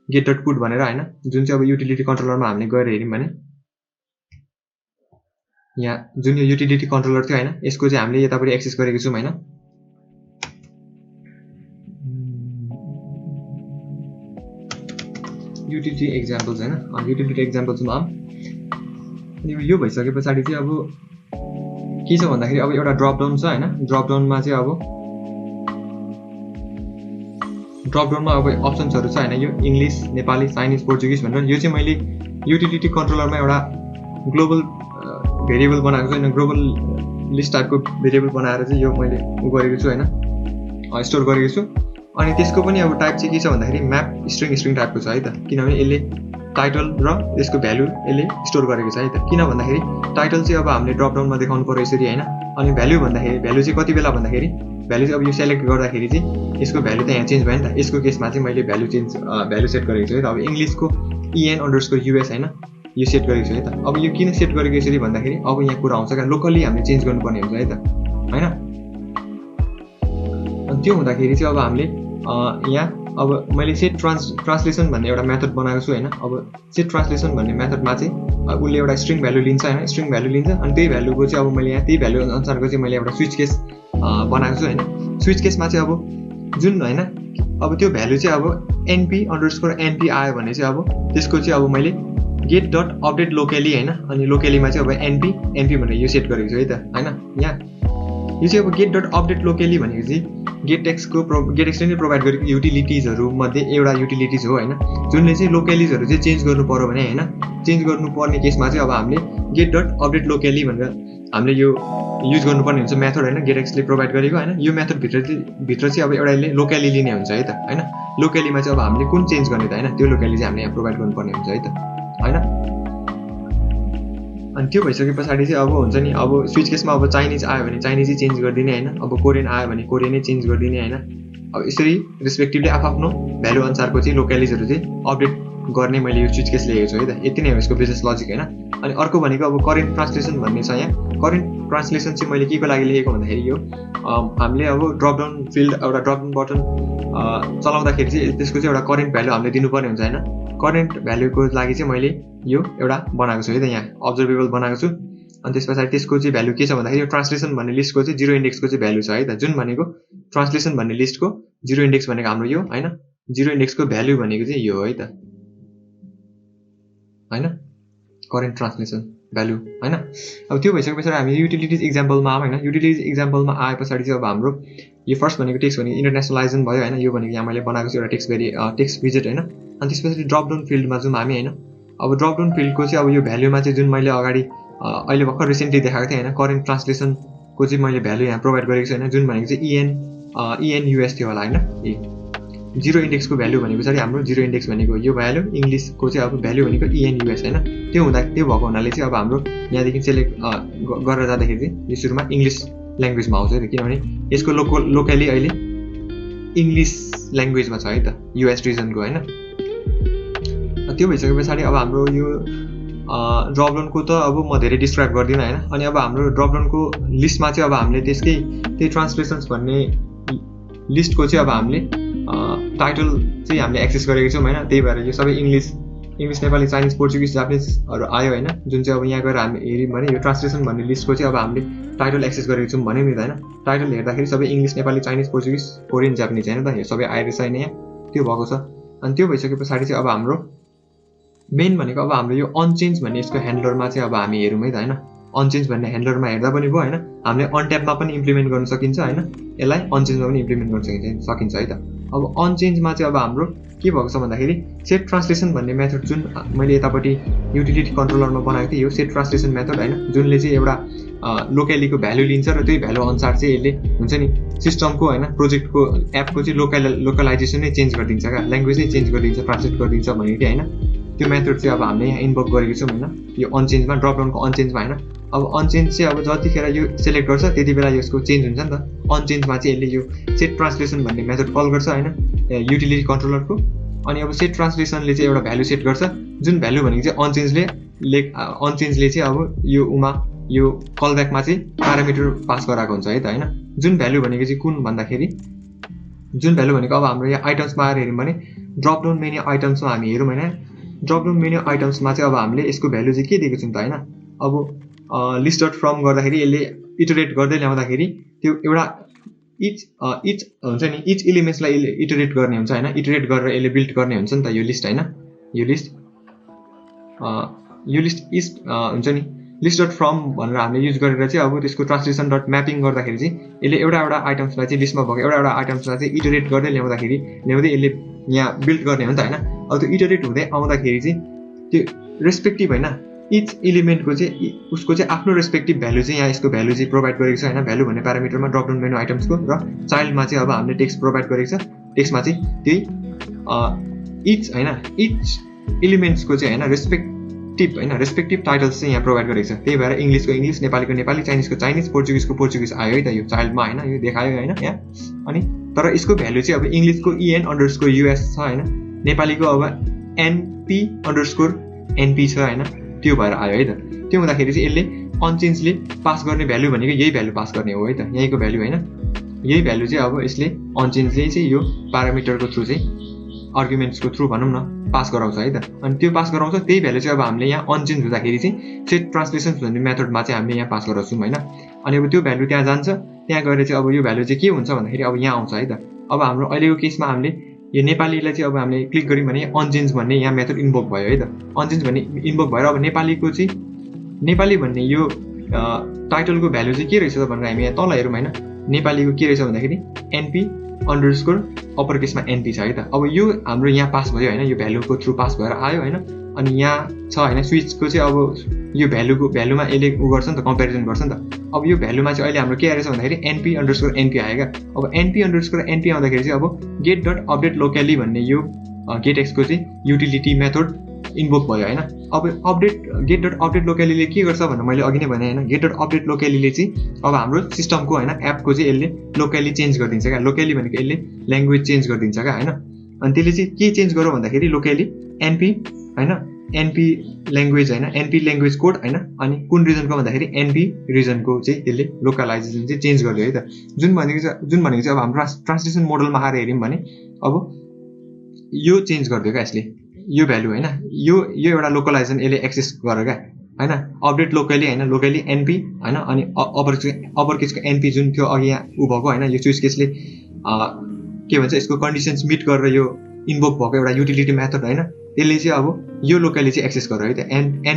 get.put भनेर होइन जुन चाहिँ अब युटिलिटी कन्ट्रोलरमा हामीले गएर हेऱ्यौँ भने यहाँ जुन यो युटिलिटी कन्ट्रोलर थियो होइन यसको चाहिँ हामीले यतापट्टि एक्सेस गरेको छौँ होइन युटिलिटी एक्जाम्पल्स होइन युटिलिटी एक्जाम्पल्समा अनि यो भइसके पछाडि चाहिँ अब के छ भन्दाखेरि अब एउटा ड्रपडाउन छ होइन ड्रपडाउनमा चाहिँ अब ड्रपडाउनमा अब अप्सन्सहरू छ होइन यो इङ्ग्लिस नेपाली चाइनिज पोर्चुगिज भनेर यो चाहिँ मैले युटिलिटी कन्ट्रोलरमा एउटा ग्लोबल भेरिएबल बनाएको छु होइन ग्लोबल लिस्ट टाइपको भेरिएबल बनाएर चाहिँ यो मैले गरेको छु होइन स्टोर गरेको छु अनि त्यसको पनि अब टाइप चाहिँ के छ भन्दाखेरि म्याप स्ट्रिङ टाइपको छ है त किनभने यसले टाइटल र यसको भ्यालु यसले स्टोर गरेको छ है त। किन भन्दाखेरि टाइटल चाहिँ अब हामीले ड्रप डाउनमा देखाउनु पर्यो यसरी हैन। अनि भ्यालु भन्दाखेरि भ्यालु चाहिँ कति बेला भन्दाखेरि भ्यालु चाहिँ अब यो सेलेक्ट गर्दाखेरि चाहिँ यसको भ्यालु त यहाँ चेन्ज भयो नि त। यसको केसमा चाहिँ मैले भ्यालु सेट गरेको छु है त। अब इङ्ग्लिसको EN_US हैन यो सेट गरेको छु है त। अब यो किन सेट गरेको यसरी भन्दाखेरि अब यहाँ कुरा आउँछ क्या लोकली हामीले चेन्ज गर्नुपर्ने हुन्छ है त हैन। अनि त्यो हुँदाखेरि चाहिँ अब हामीले यहाँ अब मैले सेट ट्रान्सलेसन भन्ने एउटा मेथड बनाएको छु हैन। अब सेट ट्रान्सलेसन भन्ने मेथडमा चाहिँ उसले एउटा स्ट्रिङ भ्यालु लिन्छ हैन। स्ट्रिङ भ्यालु लिन्छ अनि त्यही भ्यालुको चाहिँ अब मैले यहाँ त्यही भ्यालु अनुसारको चाहिँ मैले एउटा स्विच केस बनाएको छु हैन। स्विच केसमा चाहिँ अब जुन हैन अब त्यो भ्यालु चाहिँ अब NP_NP आयो भने चाहिँ अब त्यसको चाहिँ अब मैले get.update locally हैन। अनि लोकलीमा चाहिँ अब NP भनेर यो सेट गरेको छु है त हैन। यहाँ यो चाहिँ अब get.update locally भनेको चाहिँ गेटएक्सले प्रोभाइड गरेको युटिलिटिजहरु मध्ये एउटा युटिलिटिज हो हैन। जुनले चाहिँ लोकलिजहरु चाहिँ चेन्ज गर्नु पर्यो भने हैन चेन्ज गर्नुपर्ने केसमा चाहिँ अब हामीले get.update locally भनेर हामीले यो युज गर्नुपर्ने हुन्छ मेथड हैन। गेटएक्सले प्रोभाइड गरेको हैन। यो मेथड भित्र चाहिँ अब एउटाले लोकली लिने हुन्छ है त हैन। लोकलीमा चाहिँ अब हामीले कुन चेन्ज गर्ने त हैन त्यो लोकली चाहिँ हामीले यहाँ प्रोभाइड गर्नुपर्ने हुन्छ है त हैन। अनि त्यो भइसके पछाडी चाहिँ अब हुन्छ नि अब स्विच केसमा अब चाइनिज आयो भने चाइनिजै चेन्ज गरिदिने हैन। अब कोरियन आयो भने कोरियनै चेन्ज गरिदिने हैन। अब यसरी रेस्पेक्टिभली आफ्नो भ्यालु अनुसारको चाहिँ लोकलिजहरु चाहिँ अपडेट गर्ने मैले यो स्विच केस लेखेको छु है त। यति नै हो यसको बिजनेस लजिक हैन। अनि अर्को भनेको अब करेन्ट ट्रान्सलेसन भन्ने छ यहाँ। करेन्ट ट्रान्सलेसन चाहिँ मैले केको लागि लेखेको भन्दाखेरि यो हामीले अब ड्रप डाउन फिल्ड एउटा ड्रप डाउन बटन चलाउँदाखेरि चाहिँ त्यसको चाहिँ एउटा करेन्ट भ्यालु हामीले दिनुपर्ने हुन्छ हैन। करेन्ट भ्यालुको लागि चाहिँ मैले यो एउटा बनाएको छु है त यहाँ अब्जर्भेबल बनाएको छु। अनि त्यसपछि त्यसको चाहिँ भ्यालु के छ भन्दाखेरि यो ट्रान्सलेसन भन्ने लिस्टको चाहिँ 0 इन्डेक्सको चाहिँ भ्यालु छ है त। जुन भनेको ट्रान्सलेसन भन्ने लिस्टको 0 इन्डेक्स भनेको हाम्रो यो हैन। 0 इन्डेक्सको भ्यालु भनेको चाहिँ यो हो है त हैन। करेन्ट ट्रान्सलेसन भ्यालु हैन। अब त्यो भइसके पछाडी हामी युटिलिटिज एक्जाम्पलमा आउँ हैन। युटिलिटिज एक्जाम्पलमा आए पछाडी चाहिँ अब हाम्रो यो फर्स्ट भनेको टेक्स्ट भनेको इन्टरनेसनलाइजेसन भयो हैन। यो भनेको यहाँ मैले बनाएको छु एउटा टेक्स्ट विजेट हैन। अनि त्यसपछि ड्रप डाउन फिल्डमा जाउँ हामी हैन। अब ड्रप डाउन फिल्डको चाहिँ अब यो भ्यालुमा चाहिँ जुन मैले अगाडि अहिले भर्खर रिसेन्टली देखाएको थिएँ हैन करेन्ट ट्रान्सलेसनको चाहिँ मैले भ्यालु यहाँ प्रोभाइड गरेको छु हैन। जुन भनेको चाहिँ EN_US थियो होला हैन। 0 इन्डेक्सको भ्यालु भनेको चाहिँ हाम्रो 0 इन्डेक्स भनेको यो भ्यालु इङ्ग्लिसको चाहिँ अब भ्यालु भनेको EN_US हैन। त्यो भएको हुनाले चाहिँ अब हाम्रो यहाँदेखि सेलेक्ट गरेर जाँदाखेरि चाहिँ यो सुरुमा इङ्ग्लिस ल्याङ्ग्वेजमा आउँछ है त। किनभने यसको लोकली अहिले इङ्ग्लिस ल्याङ्ग्वेजमा छ है त US रिजनको हैन। त्यो भइसके पछाडी अब हाम्रो यो ड्रप डाउनको त अब म धेरै डिस्क्राइब गर्दिनँ हैन। अनि अब हाम्रो ड्रप डाउनको लिस्टमा चाहिँ अब हामीले त्यही ट्रान्सलेसन्स भन्ने लिस्टको चाहिँ अब हामीले टाइटल चाहिँ हामीले एक्सेस गरेको छौँ हैन। त्यही भएर यो सबै इङ्ग्लिस नेपाली चाइनिज पोर्चुगिज जापानिजहरु आयो हैन। जुन चाहिँ अब यहाँ गएर हामी हेर्यौँ भने यो ट्रान्सलेसन भन्ने लिस्टको चाहिँ अब हामीले टाइटल एक्सेस गरेको छौँ भन्यौँ नि त हैन। टाइटल हेर्दाखेरि सबै English Nepali Chinese Portuguese Korean Japanese हैन त यो सबै आइरहेछ हैन यहाँ त्यो भएको छ। अनि त्यो भइसके पछाडी चाहिँ अब हाम्रो मेन भनेको अब हाम्रो यो अनचेन्ज भन्ने यसको ह्यान्डलरमा चाहिँ अब हामी हेरौँ है त हैन। अनचेन्ज भन्ने ह्यान्डलरमा हेर्दा पनि भयो हैन। हामीले अनट्यापमा पनि इम्प्लिमेन्ट गर्न सकिन्छ हैन। यसलाई अनचेन्जमा पनि इम्प्लिमेन्ट गर्न सकिन्छ है त। अब अनचेन्जमा चाहिँ अब हाम्रो के भएको छ भन्दाखेरि सेट ट्रान्सलेसन भन्ने मेथड जुन मैले यतापट्टि युटिलिटी कन्ट्रोलरमा बनाएको थिएँ यो सेट ट्रान्सलेसन मेथड हैन। जुनले चाहिँ एउटा लोकलीको भ्यालु लिन्छ र त्यही भ्यालु अनुसार चाहिँ यसले हुन्छ नि सिस्टमको हैन प्रोजेक्टको एपको चाहिँ लोकलाइजेसन नै चेन्ज गरिदिन्छ क्या ल्याङ्ग्वेज नै चेन्ज गरिदिन्छ ट्रान्सलेट गरिदिन्छ भनेको थिएँ हैन। त्यो मेथड चाहिँ अब हामीले यहाँ इन्भोक गरेको छौँ हैन। यो अनचेन्जमा ड्रप डाउनको अनचेन्जमा हैन। अब अनचेन्ज चाहिँ अब जतिखेर यो सेलेक्ट गर्छ त्यति बेला यसको चेन्ज हुन्छ नि त। अनचेन्जमा चाहिँ यसले यो सेट ट्रान्सलेसन भन्ने मेथड कल गर्छ हैन युटिलिटी कन्ट्रोलरको। अनि अब सेट ट्रान्सलेसनले चाहिँ एउटा भ्यालु सेट गर्छ जुन भ्यालु भनेको चाहिँ अनचेन्जले चाहिँ अब यो कलब्याकमा चाहिँ प्यारामिटर पास गराएको हुन्छ है त हैन। जुन भ्यालु भनेको चाहिँ कुन भन्दाखेरि जुन भ्यालु भनेको अब हाम्रो यहाँ आइटम्समा आएर हेर्यौँ भने ड्रप डाउन मेन्यु आइटम्समा हामी हेरौँ हैन। ड्रप डाउन मेन्यु आइटम्समा चाहिँ अब हामीले यसको भ्यालु चाहिँ के दिएको छौँ त हैन। अब लिस्ट डट फ्रम गर्दाखेरि यसले इटरेट गर्दै ल्याउँदाखेरि त्यो एउटा इच हुन्छ नि इच एलिमेन्ट्सलाई यसले इटरेट गर्ने हुन्छ हैन। इटरेट गरेर यसले बिल्ड गर्ने हुन्छ नि त यो लिस्ट हैन। यो लिस्ट इज हुन्छ नि लिस्ट डट फ्रम भनेर हामीले युज गरेर चाहिँ अब त्यसको ट्रान्सलेसन डट म्यापिङ गर्दाखेरि चाहिँ यसले एउटा आइटम्सलाई चाहिँ लिस्टमा भएको एउटा आइटम्सलाई चाहिँ इटरेट गर्दै ल्याउँदै यसले यहाँ बिल्ड गर्ने हो नि त हैन। अब त्यो इटरेट हुँदै आउँदाखेरि चाहिँ त्यो रेस्पेक्टिभ हैन इच एलिमेन्टको चाहिँ उसको चाहिँ आफ्नो रेस्पेक्टिभ भ्यालु चाहिँ यहाँ यसको भ्यालु चाहिँ प्रोभाइड गरेको छ हैन। भ्यालु भन्ने प्यारामिटरमा ड्रप डाउन मेनु आइटम्सको र चाइल्डमा चाहिँ अब हामीले टेक्स्ट प्रोभाइड गरेको छ। टेक्स्टमा चाहिँ त्यही इच हैन इच एलिमेन्ट्सको चाहिँ हैन रेस्पेक्टिभ टाइटल्स चाहिँ यहाँ प्रोभाइड गरेको छ। त्यही भएर इङ्ग्लिसको इङ्ग्लिस, नेपालीको नेपाली, चाइनिजको चाइनिज, पोर्चुगिजको पोर्चुगिज आयो है त यो चाइल्डमा हैन, यो देखायो हैन यहाँ। अनि तर यसको भ्यालु चाहिँ अब इङ्ग्लिसको EN_US छ हैन, नेपालीको अब NP_NP छ हैन, त्यो भएर आयो है त। त्यो हुँदाखेरि चाहिँ यसले अनचेन्जले पास गर्ने भ्यालु भनेको यही भ्यालु पास गर्ने हो है त, यहीको भ्यालु हैन। यही भ्यालु चाहिँ अब यसले अनचेन्जले चाहिँ यो प्यारामिटरको थ्रु चाहिँ आर्गुमेन्ट्सको थ्रु भनौँ न पास गराउँछ है त। अनि त्यो पास गराउँछ, त्यही भ्यालु चाहिँ अब हामीले यहाँ अनचेन्ज हुँदाखेरि चाहिँ सेट ट्रान्सलेसन्स भन्ने मेथडमा चाहिँ हामीले यहाँ पास गराउँछौँ हैन। अनि अब त्यो भ्यालु त्यहाँ जान्छ, त्यहाँ गएर चाहिँ अब यो भ्यालु चाहिँ के हुन्छ भन्दाखेरि अब यहाँ आउँछ है त। अब हाम्रो अहिलेको केसमा हामीले यो नेपालीलाई चाहिँ अब हामीले क्लिक गर्यौँ भने अनचेन्ज भन्ने यहाँ मेथड इन्भोक भयो है त। अनचेन्ज भन्ने इन्भोक भएर अब नेपालीको चाहिँ नेपाली भन्ने यो टाइटलको भ्यालु चाहिँ के रहेछ त भनेर हामी यहाँ तल हेरौँ हैन। नेपालीको के रहेछ भन्दाखेरि NP_अपर केसमा NP छ है त। अब यो हाम्रो यहाँ पास भयो हैन, यो भ्यालुको थ्रु पास भएर आयो हैन। अनि यहाँ छ हैन स्विचको चाहिँ अब यो भ्यालुमा यसले उ गर्छ नि त, कम्पेरिजन गर्छ नि त। अब यो भ्यालुमा चाहिँ अहिले हाम्रो के आएछ भन्दाखेरि NP_NP आयो क्या। अब NP_NP आउँदाखेरि चाहिँ अब get.update locally भन्ने यो getX को चाहिँ युटिलिटी मेथड इन्भोक भयो हैन। अब get.update locally के गर्छ भनेर मैले अघि नै भने हैन, get.update locally चाहिँ अब हाम्रो सिस्टमको हैन एपको चाहिँ यसले लोकली चेन्ज गरिदिन्छ क्या। लोकली भनेको यसले ल्याङ्ग्वेज चेन्ज गरिदिन्छ क्या हैन। अनि त्यसले चाहिँ के चेन्ज गर्यो भन्दाखेरि लोकली NP हैन, NP ल्याङ्ग्वेज हैन, NP ल्याङ्ग्वेज कोड हैन। अनि कुन रिजनको भन्दाखेरि NP रिजनको चाहिँ यसले लोकलाइजेसन चाहिँ चेन्ज गरिदियो है त। जुन भनेको चाहिँ अब हाम्रो ट्रान्सलेसन मोडलमा आएर हेर्यौँ भने अब यो चेन्ज गरिदियो क्या यसले, यो भ्यालु हैन, यो एउटा लोकलाइजेसन यसले एक्सेस गर्यो क्या हैन। अपडेट लोकली हैन, लोकली NP हैन। अनि अपर केसको NP जुन थियो अघि यहाँ उ भएको हैन, यो स्विच केसले के भन्छ यसको कन्डिसन्स मिट गरेर यो इन्भोक भएको एउटा युटिलिटी मेथड हैन, यसले चाहिँ अब यो लोकली चाहिँ एक्सेस गर्यो है त।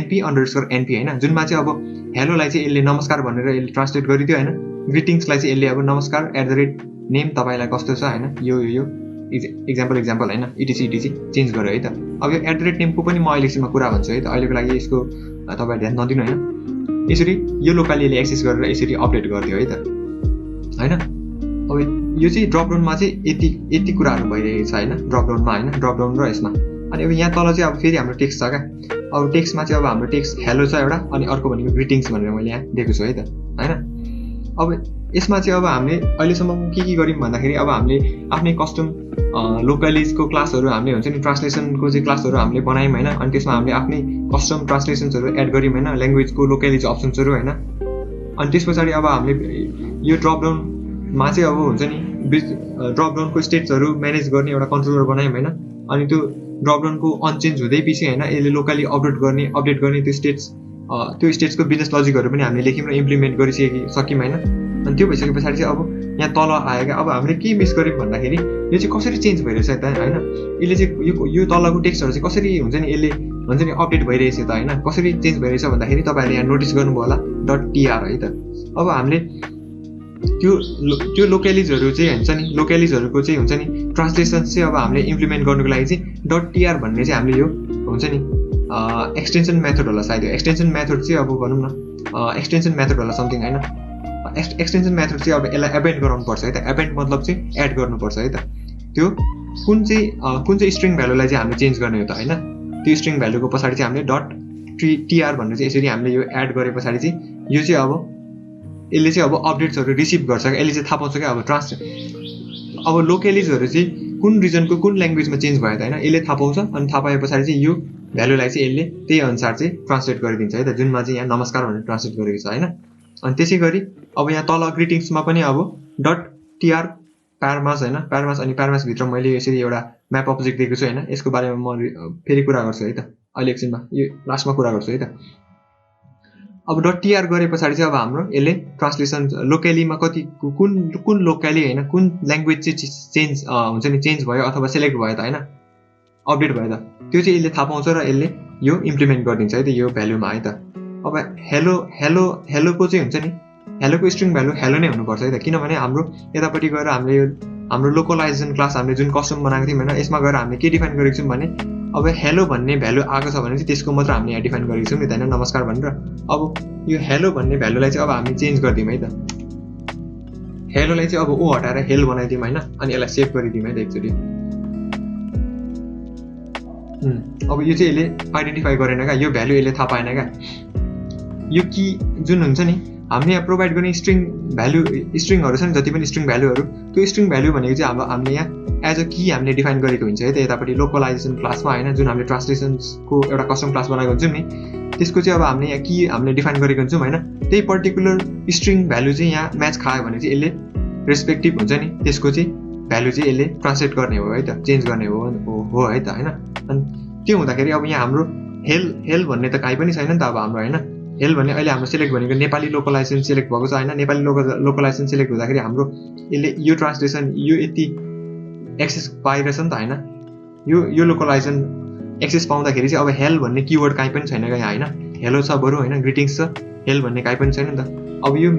NP_NP हैन, जुनमा चाहिँ अब हेलोलाई चाहिँ यसले नमस्कार भनेर यसले ट्रान्सलेट गरिदियो हैन। ग्रिटिङ्सलाई चाहिँ यसले अब नमस्कार @ नेम तपाईँलाई कस्तो छ हैन, यो एक्जाम्पल हैन, etc चेन्ज गर्यो है त। अब यो @नेमको पनि म अहिलेसम्म कुरा भन्छु है त, अहिलेको लागि यसको तपाईँ ध्यान नदिनु हैन। यसरी यो लोकलीले एक्सेस गरेर यसरी अपडेट गरिदियो है त हैन। अब यो चाहिँ ड्रपडाउनमा चाहिँ यति कुराहरू भइरहेको छ हैन, ड्रपडाउनमा हैन, ड्रपडाउन र यसमा। अनि अब यहाँ तल चाहिँ अब फेरि हाम्रो टेक्स्ट छ क्या। अब टेक्स्टमा चाहिँ अब हाम्रो टेक्स्ट हेलो छ एउटा, अनि अर्को भनेको ग्रिटिङ्स भनेर मैले यहाँ दिएको छु है त हैन। अब यसमा चाहिँ अब हामीले अहिलेसम्म के गर्यौँ भन्दाखेरि अब हामीले आफ्नै कस्टम लोकलिजको क्लासहरू हामीले हुन्छ नि, ट्रान्सलेसनको चाहिँ क्लासहरू हामीले बनायौँ हैन। अनि त्यसमा हामीले आफ्नै कस्टम ट्रान्सलेसन्सहरू एड गर्यौँ हैन, ल्याङ्ग्वेजको लोकलिज अप्सन्सहरू हैन। अनि त्यस पछाडि अब हामीले यो ड्रपडाउनमा चाहिँ अब हुन्छ नि ड्रपडाउनको स्टेट्सहरू म्यानेज गर्ने एउटा कन्ट्रोलर बनायौँ हैन। अनि त्यो ड्रपडाउनको अनचेन्ज हुँदै पछि हैन यसले लोकली अपडेट गर्ने त्यो स्टेट्सको बिजनेस लजिकहरू पनि हामीले लेख्यौँ र इम्प्लिमेन्ट गरिसक्यौँ हैन। अनि त्यो भइसके पछाडि चाहिँ अब यहाँ तल आयो क्या। अब हामीले के मिस गर्यौँ भन्दाखेरि यो चाहिँ कसरी चेन्ज भइरहेछ त हैन, यसले चाहिँ यो तलको टेक्स्टहरू चाहिँ कसरी हुन्छ नि यसले भन्छ नि अपडेट भइरहेछ त हैन, कसरी चेन्ज भइरहेछ भन्दाखेरि तपाईँहरूले यहाँ नोटिस गर्नुभयो होला .tr है त। अब हामीले त्यो लोकलिजहरू चाहिँ हुन्छ नि, लोकलिजहरूको चाहिँ हुन्छ नि ट्रान्सलेसन चाहिँ अब हामीले इम्प्लिमेन्ट गर्नुको लागि चाहिँ .tr भन्ने चाहिँ हामीले यो हुन्छ नि एक्सटेन्सन मेथड होला सायद। एक्सटेन्सन मेथड चाहिँ अब भनौँ न एक्सटेन्सन मेथड होला समथिङ हैन। एक्सटेन्सन मेथड चाहिँ अब यसलाई एपेन्ड गराउनुपर्छ है त। एपेन्ड मतलब चाहिँ एड गर्नुपर्छ है त। त्यो कुन चाहिँ स्ट्रिङ भ्यालुलाई चाहिँ हामीले चेन्ज गर्ने हो त हैन। त्यो स्ट्रिङ भ्यालुको पछाडि चाहिँ हामीले .tr भनेर चाहिँ यसरी हामीले यो एड गरे पछाडि चाहिँ यो चाहिँ अब यसले चाहिँ अब अपडेट्सहरू रिसिभ गर्छ क्या। यसले चाहिँ थाहा पाउँछ क्या अब लोकलिजहरू चाहिँ कुन रिजनको कुन ल्याङ्ग्वेजमा चेन्ज भयो त हैन, यसले थाहा पाउँछ। अनि थाहा पाए पछाडि चाहिँ यो भ्यालुलाई चाहिँ यसले त्यही अनुसार चाहिँ ट्रान्सलेट गरिदिन्छ है त, जुनमा चाहिँ यहाँ नमस्कार भनेर ट्रान्सलेट गरेको छ हैन। अनि त्यसै गरी अब यहाँ तल ग्रिटिङ्समा पनि अब .tr प्यारामास हैन, प्यारामास अनि प्यारामासभित्र मैले यसरी एउटा म्याप अब्जेक्ट दिएको छु हैन। यसको बारेमा म फेरि कुरा गर्छु है त, अहिले एकछिनमा यो लास्टमा कुरा गर्छु है त। अब .tr गरे पछाडि चाहिँ अब हाम्रो यसले ट्रान्सलेसन लोकलीमा कति कुन लोकली हैन, कुन ल्याङ्ग्वेज चाहिँ चेन्ज हुन्छ नि चेन्ज भयो अथवा सेलेक्ट भयो त हैन, अपडेट भयो त, त्यो चाहिँ यसले थाहा पाउँछ र यसले यो इम्प्लिमेन्ट गरिदिन्छ है त यो भ्यालुमा है त। अब हेलोको चाहिँ हुन्छ नि, हेलोको स्ट्रिङ भ्यालु हेलो नै हुनुपर्छ है त। किनभने हाम्रो यतापट्टि गएर हामीले यो हाम्रो लोकलाइजेसन क्लास हामीले जुन कस्टम बनाएको थियौँ होइन, यसमा गएर हामीले के डिफाइन गरेको छौँ भने अब हेलो भन्ने भ्यालु आएको छ भने चाहिँ त्यसको मात्र हामीले यहाँ डिफाइन गरेको छौँ नि त होइन, नमस्कार भनेर। अब यो हेलो भन्ने भ्यालुलाई चाहिँ अब हामी चेन्ज गरिदिउँ है त। हेलोलाई चाहिँ अब ओ हटाएर हेल बनाइदिउँ होइन, अनि यसलाई सेभ गरिदिउँ है त एकचोटि। अब यो चाहिँ यसले आइडेन्टिफाई गरेन क्या, यो भ्यालु यसले थाहा पाएन क्या। यो की जुन हुन्छ नि हामीले यहाँ प्रोभाइड गर्ने स्ट्रिङहरू छ नि, जति पनि स्ट्रिङ भ्यालुहरू, त्यो स्ट्रिङ भ्यालु भनेको चाहिँ हामीले यहाँ एज अ की हामीले डिफाइन गरेको हुन्छ है त यतापट्टि लोकलाइजेसन क्लासमा होइन, जुन हामीले ट्रान्सलेसनको एउटा कस्टम क्लास बनाएको हुन्छौँ नि, त्यसको चाहिँ अब हामीले यहाँ की हामीले डिफाइन गरेको हुन्छौँ होइन। त्यही पर्टिकुलर स्ट्रिङ भ्यालु चाहिँ यहाँ म्याच खायो भने चाहिँ यसले रेस्पेक्टिभ हुन्छ नि त्यसको चाहिँ भ्यालु चाहिँ यसले ट्रान्सलेट गर्ने हो है त, चेन्ज गर्ने हो है त होइन। अनि त्यो हुँदाखेरि अब यहाँ हाम्रो हेल भन्ने त काहीँ पनि छैन नि त अब हाम्रो होइन। हेल भन्ने अहिले हाम्रो सिलेक्ट भनेको नेपाली लोकलाइजेसन सिलेक्ट भएको छ होइन। नेपाली लोकलाइजेसन सिलेक्ट हुँदाखेरि हाम्रो यसले यो ट्रान्सलेसन यो यति एक्सेस पाइरहेछ नि त होइन। यो लोकलाइजेसन एक्सेस पाउँदाखेरि चाहिँ अब हेल भन्ने किवर्ड काहीँ पनि छैन क्या यहाँ होइन। हेलो छ बरु होइन, ग्रिटिङ्स छ, हेल भन्ने काहीँ पनि छैन नि त। अब यो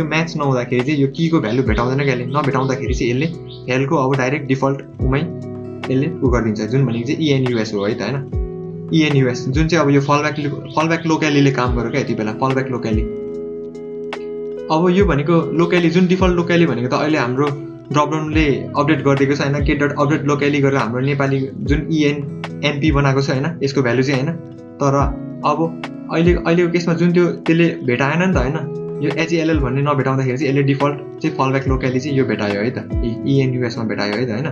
म्याच नहुँदाखेरि चाहिँ यो कीको भ्यालु भेटाउँदैन क्या यसले। नभेटाउँदाखेरि चाहिँ यसले हेलको अब डाइरेक्ट डिफल्ट उमै यसले गरिदिन्छ, जुन भनेको चाहिँ ENUS हो है त होइन। ENUS जुन चाहिँ अब यो फलब्याक लोकली काम गर्यो क्या यति बेला, फलब्याक लोकली। अब यो भनेको लोकली जुन डिफल्ट लोकली भनेको त अहिले हाम्रो ड्रपडाउनले अपडेट गरिदिएको छ होइन, get.update लोकली गरेर हाम्रो नेपाली जुन ENP बनाएको छ होइन यसको भ्यालु चाहिँ होइन। तर अब अहिलेको केसमा जुन त्यसले भेटाएन नि त होइन, यो HELL भन्ने नभेटाउँदाखेरि चाहिँ यसले डिफल्ट चाहिँ फलब्याक लोकली चाहिँ यो भेटायो है त, ENUS मा भेटायो है त होइन।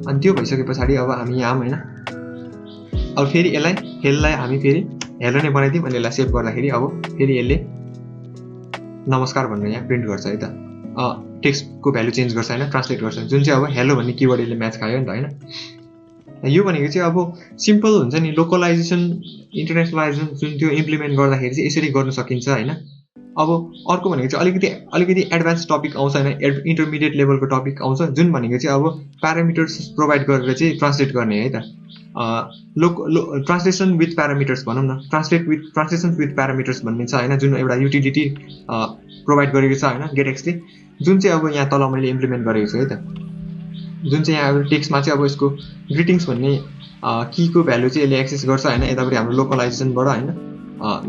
अनि त्यो भइसके पछाडि अब हामी यहाँ होइन, अब फेरि हेललाई हामी फेरि हेलो नै बनाइदिउँ। अनि यसलाई सेभ गर्दाखेरि अब फेरि यसले नमस्कार भनेर यहाँ प्रिन्ट गर्छ है त, टेक्स्टको भ्यालु चेन्ज गर्छ होइन, ट्रान्सलेट गर्छ, जुन चाहिँ अब हेलो भन्ने किवर्ड यसले म्याच खायो नि त होइन। यो भनेको चाहिँ अब सिम्पल हुन्छ नि, लोकलाइजेसन इन्टरनेसनलाइजेसन जुन त्यो इम्प्लिमेन्ट गर्दाखेरि चाहिँ यसरी गर्न सकिन्छ होइन। अब अर्को भनेको चाहिँ अलिकति एडभान्स टपिक आउँछ होइन, इन्टरमिडिएट लेभलको टपिक आउँछ, जुन भनेको चाहिँ अब प्यारामिटर्स प्रोभाइड गरेर चाहिँ ट्रान्सलेट गर्ने है त। ट्रान्सलेसन विथ प्यारामिटर्स भनौँ न, ट्रान्सलेसन विथ प्यारामिटर्स भन्ने छ होइन, जुन एउटा युटिलिटी प्रोभाइड गरेको छ होइन गेटएक्सले, जुन चाहिँ अब यहाँ तल मैले इम्प्लिमेन्ट गरेको छु है त। जुन चाहिँ यहाँ अब टेक्स्टमा चाहिँ अब यसको ग्रिटिङ्स भन्ने कीको भ्यालु चाहिँ यसले एक्सेस गर्छ होइन, यतापट्टि हाम्रो लोकलाइजेसनबाट होइन,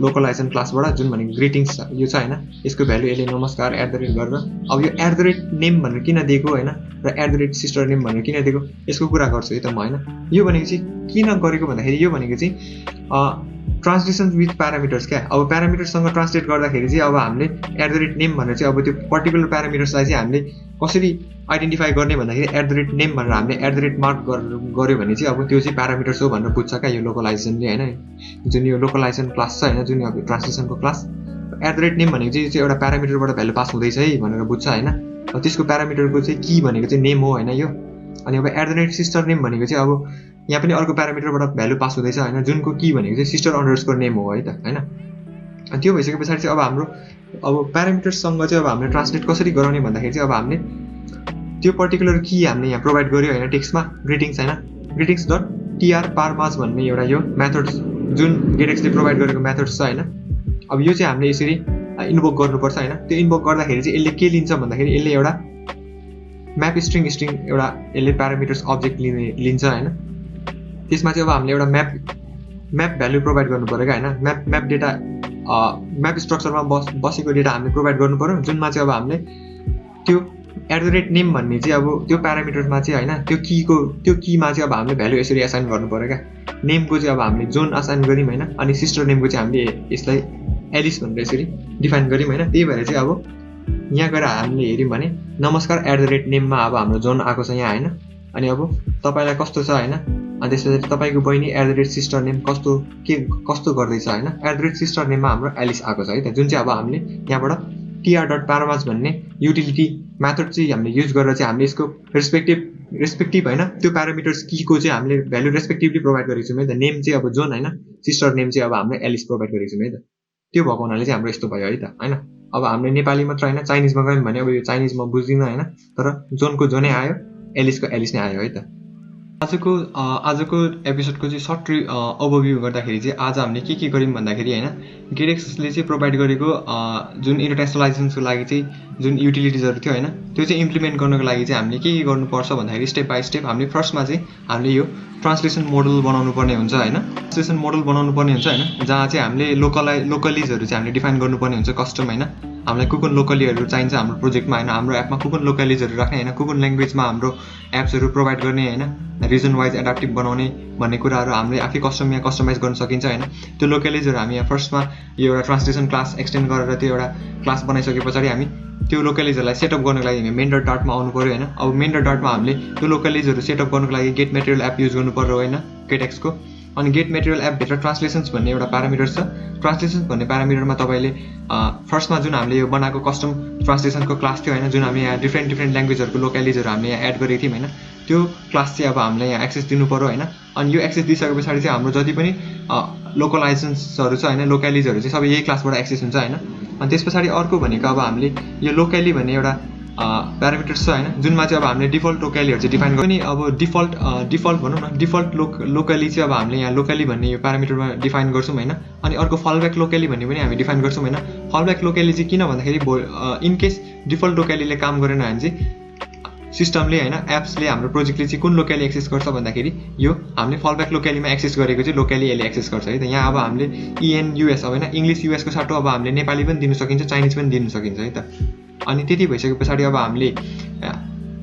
लोकलाइजेसन क्लासबाट जुन भनेको ग्रिटिङ्स यो छ होइन, यसको भ्यालु यसले नमस्कार @ गरेर अब यो @ नेम भनेर किन दिएको होइन र @ सिस्टर नेम भनेर किन दिएको यसको कुरा गर्छु है त म होइन। यो भनेको चाहिँ किन गरेको भन्दाखेरि यो भनेको चाहिँ ट्रान्सलेसन विथ प्यारामिटर्स क्या। अब प्यारामिटर्ससँग ट्रान्सलेट गर्दाखेरि चाहिँ अब हामीले @ नेम भनेर चाहिँ अब त्यो पर्टिकुलर प्यारामिटर्सलाई चाहिँ हामीले कसरी आइडेन्टिफाई गर्ने भन्दाखेरि @ नेम भनेर हामीले @ मार्क गऱ्यो भने चाहिँ अब त्यो चाहिँ प्यारामिटर्स हो भनेर बुझ्छ क्या यो लोकलाइजेसनले होइन। जुन यो लोकलाइजेसन क्लास छ होइन, जुन अब ट्रान्सलेसनको क्लास, @ नेम भनेको चाहिँ एउटा प्यारामिटरबाट भ्यालु पास हुँदैछ है भनेर बुझ्छ होइन। अब त्यसको प्यारामिटरको चाहिँ की भनेको चाहिँ नेम हो होइन यो। अनि अब @ सिस्टर नेम भनेको चाहिँ अब यहाँ पनि अर्को प्यारामिटरबाट भ्यालु पास हुँदैछ होइन, जुनको की भनेको चाहिँ सिस्टर _ नेम हो है त होइन। अनि त्यो भइसके पछाडि चाहिँ अब हाम्रो अब प्यारामिटर्ससँग चाहिँ अब हामीले ट्रान्सलेट कसरी गराउने भन्दाखेरि चाहिँ अब हामीले त्यो पर्टिकुलर की हामीले यहाँ प्रोभाइड गर्यो होइन टेक्स्टमा, ग्रिटिङ्स होइन, ग्रिटिङ्स.tr_parmas भन्ने एउटा यो मेथड जुन गेटएक्सले प्रोभाइड गरेको मेथड्स छ होइन। अब यो चाहिँ हामीले यसरी इन्भोक गर्नुपर्छ होइन। त्यो इन्भोक गर्दाखेरि चाहिँ यसले के लिन्छ भन्दाखेरि यसले एउटा म्याप स्ट्रिङ एउटा यसले प्यारामिटर्स अब्जेक्ट लिन्छ होइन। त्यसमा चाहिँ अब हामीले एउटा म्याप भ्यालु प्रोभाइड गर्नु पऱ्यो क्या होइन। म्याप डेटा म्याप स्ट्रक्चरमा बसेको डेटा हामीले प्रोभाइड गर्नु पऱ्यो, जुनमा चाहिँ अब हामीले त्यो @ नेम भन्ने चाहिँ अब त्यो प्यारामिटरमा चाहिँ होइन त्यो कीमा चाहिँ अब हामीले भ्यालु यसरी एसाइन गर्नु पऱ्यो क्या। नेमको चाहिँ अब हामीले जोन असाइन गऱ्यौँ होइन, अनि सिस्टर नेमको चाहिँ हामीले यसलाई एलिस भनेर यसरी डिफाइन गऱ्यौँ होइन। त्यही भएर चाहिँ अब यहाँ गएर हामीले हेऱ्यौँ भने नमस्कार @ नेममा अब हाम्रो जोन आएको छ यहाँ होइन। अनि अब तपाईँलाई कस्तो छ होइन, अनि त्यसपछि तपाईँको बहिनी @ सिस्टर नेम कस्तो गर्दैछ होइन, @ सिस्टर नेममा हाम्रो एलिस आएको छ है त। जुन चाहिँ अब हामीले यहाँबाट tr.parmas भन्ने युटिलिटी मेथड चाहिँ हामीले युज गरेर चाहिँ हामीले यसको रेस्पेक्टिभ होइन त्यो प्यारामिटर्स कीको चाहिँ हामीले भ्यालु रेस्पेक्टिभली प्रोभाइड गरेको छौँ है त। नेम चाहिँ अब जोन होइन, सिस्टर नेम चाहिँ अब हामीले एलिस प्रोभाइड गरेको छौँ है त। त्यो भएको हुनाले चाहिँ हाम्रो यस्तो भयो है त होइन। अब हामीले नेपाली मात्र होइन चाइनिजमा गयौँ भने अब यो चाइनिजमा बुझ्दिनँ होइन, तर जोनको जोनै आयो, एलिसको एलिस नै आयो है त। आजको एपिसोडको चाहिँ सर्ट ओभरभ्यू गर्दाखेरि चाहिँ आज हामीले के गर्यौँ भन्दाखेरि होइन, गेटएक्सले चाहिँ प्रोभाइड गरेको जुन इन्टरनेसनलाइजेसनको लागि चाहिँ जुन युटिलिटिजहरू थियो होइन, त्यो चाहिँ इम्प्लिमेन्ट गर्नको लागि चाहिँ हामीले के गर्नुपर्छ भन्दाखेरि स्टेप बाई स्टेप हामीले फर्स्टमा चाहिँ हामीले यो ट्रान्सलेसन मोडल बनाउनु पर्ने हुन्छ होइन। ट्रान्सलेसन मोडल बनाउनु पर्ने हुन्छ होइन, जहाँ चाहिँ हामीले लोकलिजहरू चाहिँ हामीले डिफाइन गर्नुपर्ने हुन्छ कस्टम होइन। हामीलाई कुन लोकलीहरू चाहिन्छ हाम्रो प्रोजेक्टमा हैन, हाम्रो एपमा कुन लोकलिजहरू राख्ने हैन, कुन ल्याङ्ग्वेजमा हाम्रो एप्सहरू प्रोभाइड गर्ने हैन, रिजन वाइज एडाप्टिभ बनाउने भन्ने कुराहरू हामीले आफै कस्टमाइज गर्न सकिन्छ हैन। त्यो लोकलिजहरू हामी यहाँ फर्स्टमा यो एउटा ट्रान्सलेसन क्लास एक्सटेन्ड गरेर त्यो एउटा क्लास बनाइसके पछाडि हामी त्यो लोकलिजहरूलाई सेटअप गर्नको लागि हामी मेन डट डार्टमा आउनु पर्यो हैन। अब मेन डट डार्टमा हामीले त्यो लोकलिजहरू सेटअप गर्नको लागि गेट मेटेरियल एप युज गर्नु पर्यो हैन, गेटएक्सको। अनि गेट मेटेरियल एप भित्र ट्रान्सलेसन्स भन्ने एउटा प्यारामिटर छ। ट्रान्सलेसन्स भन्ने प्यारामिटरमा तपाईले फर्स्टमा जुन हामीले यो बनाएको कस्टम ट्रान्सलेसनको क्लास थियो हैन, जुन हामीले यहाँ डिफ्रेन्ट ल्याङ्ग्वेजहरुको लोकलिजहरू हामीले यहाँ एड गरेको थियौँ हैन, त्यो क्लास चाहिँ अब हामीले यहाँ एक्सेस दिनु पर्यो हैन। अनि यो एक्सेस दिइसके पछाडि चाहिँ हाम्रो जति पनि लोकलाइजेसन्सहरू छ हैन, लोकलिजहरू चाहिँ सबै यही क्लासबाट एक्सेस हुन्छ हैन। अनि त्यस पछाडि अर्को भनेको अब हामीले यो लोकली भन्ने एउटा प्यारामिटर्स छ हैन, जुनमा चाहिँ अब हामीले डिफल्ट लोकलीहरू चाहिँ डिफाइन गर्ने। अब डिफल्ट भनौँ न, डिफल्ट लोकली चाहिँ अब हामीले यहाँ लोकली भन्ने यो प्यारामिटरमा डिफाइन गर्छौँ हैन। अनि अर्को फलब्याक लोकली भन्ने पनि हामी डिफाइन गर्छौँ हैन। फलब्याक लोकली चाहिँ किन भन्दाखेरि इन केस डिफल्ट लोकलीले काम गरेन भने चाहिँ सिस्टमले हैन, एप्सले हाम्रो प्रोजेक्टले चाहिँ कुन लोकली एक्सेस गर्छ भन्दाखेरि यो हामीले फलब्याक लोकलीमा एक्सेस गरेको चाहिँ लोकली यसले एक्सेस गर्छ है त। यहाँ अब हामीले EN/US अब हैन, इङ्ग्लिस युएसको साटो अब हामीले नेपाली पनि दिन सकिन्छ, चाइनिज पनि दिन सकिन्छ है त। अनि त्यति भइसके पछाडि अब हामीले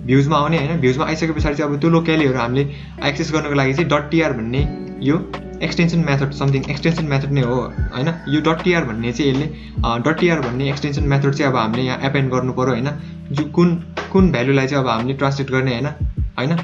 भ्युजमा आउने हैन, भ्युजमा आइसके पछाडि चाहिँ अब त्यो लोकलीहरू हामीले एक्सेस गर्नको लागि चाहिँ .tr भन्ने यो extension method something extension method नै हो हैन। यो .tr भन्ने चाहिँ यसले .tr भन्ने एक्सटेन्सन मेथड चाहिँ अब हामीले यहाँ एपेन्ड गर्नु पर्यो हैन। कुन भ्यालुलाई चाहिँ अब हामीले ट्रान्सलेट गर्ने हैन,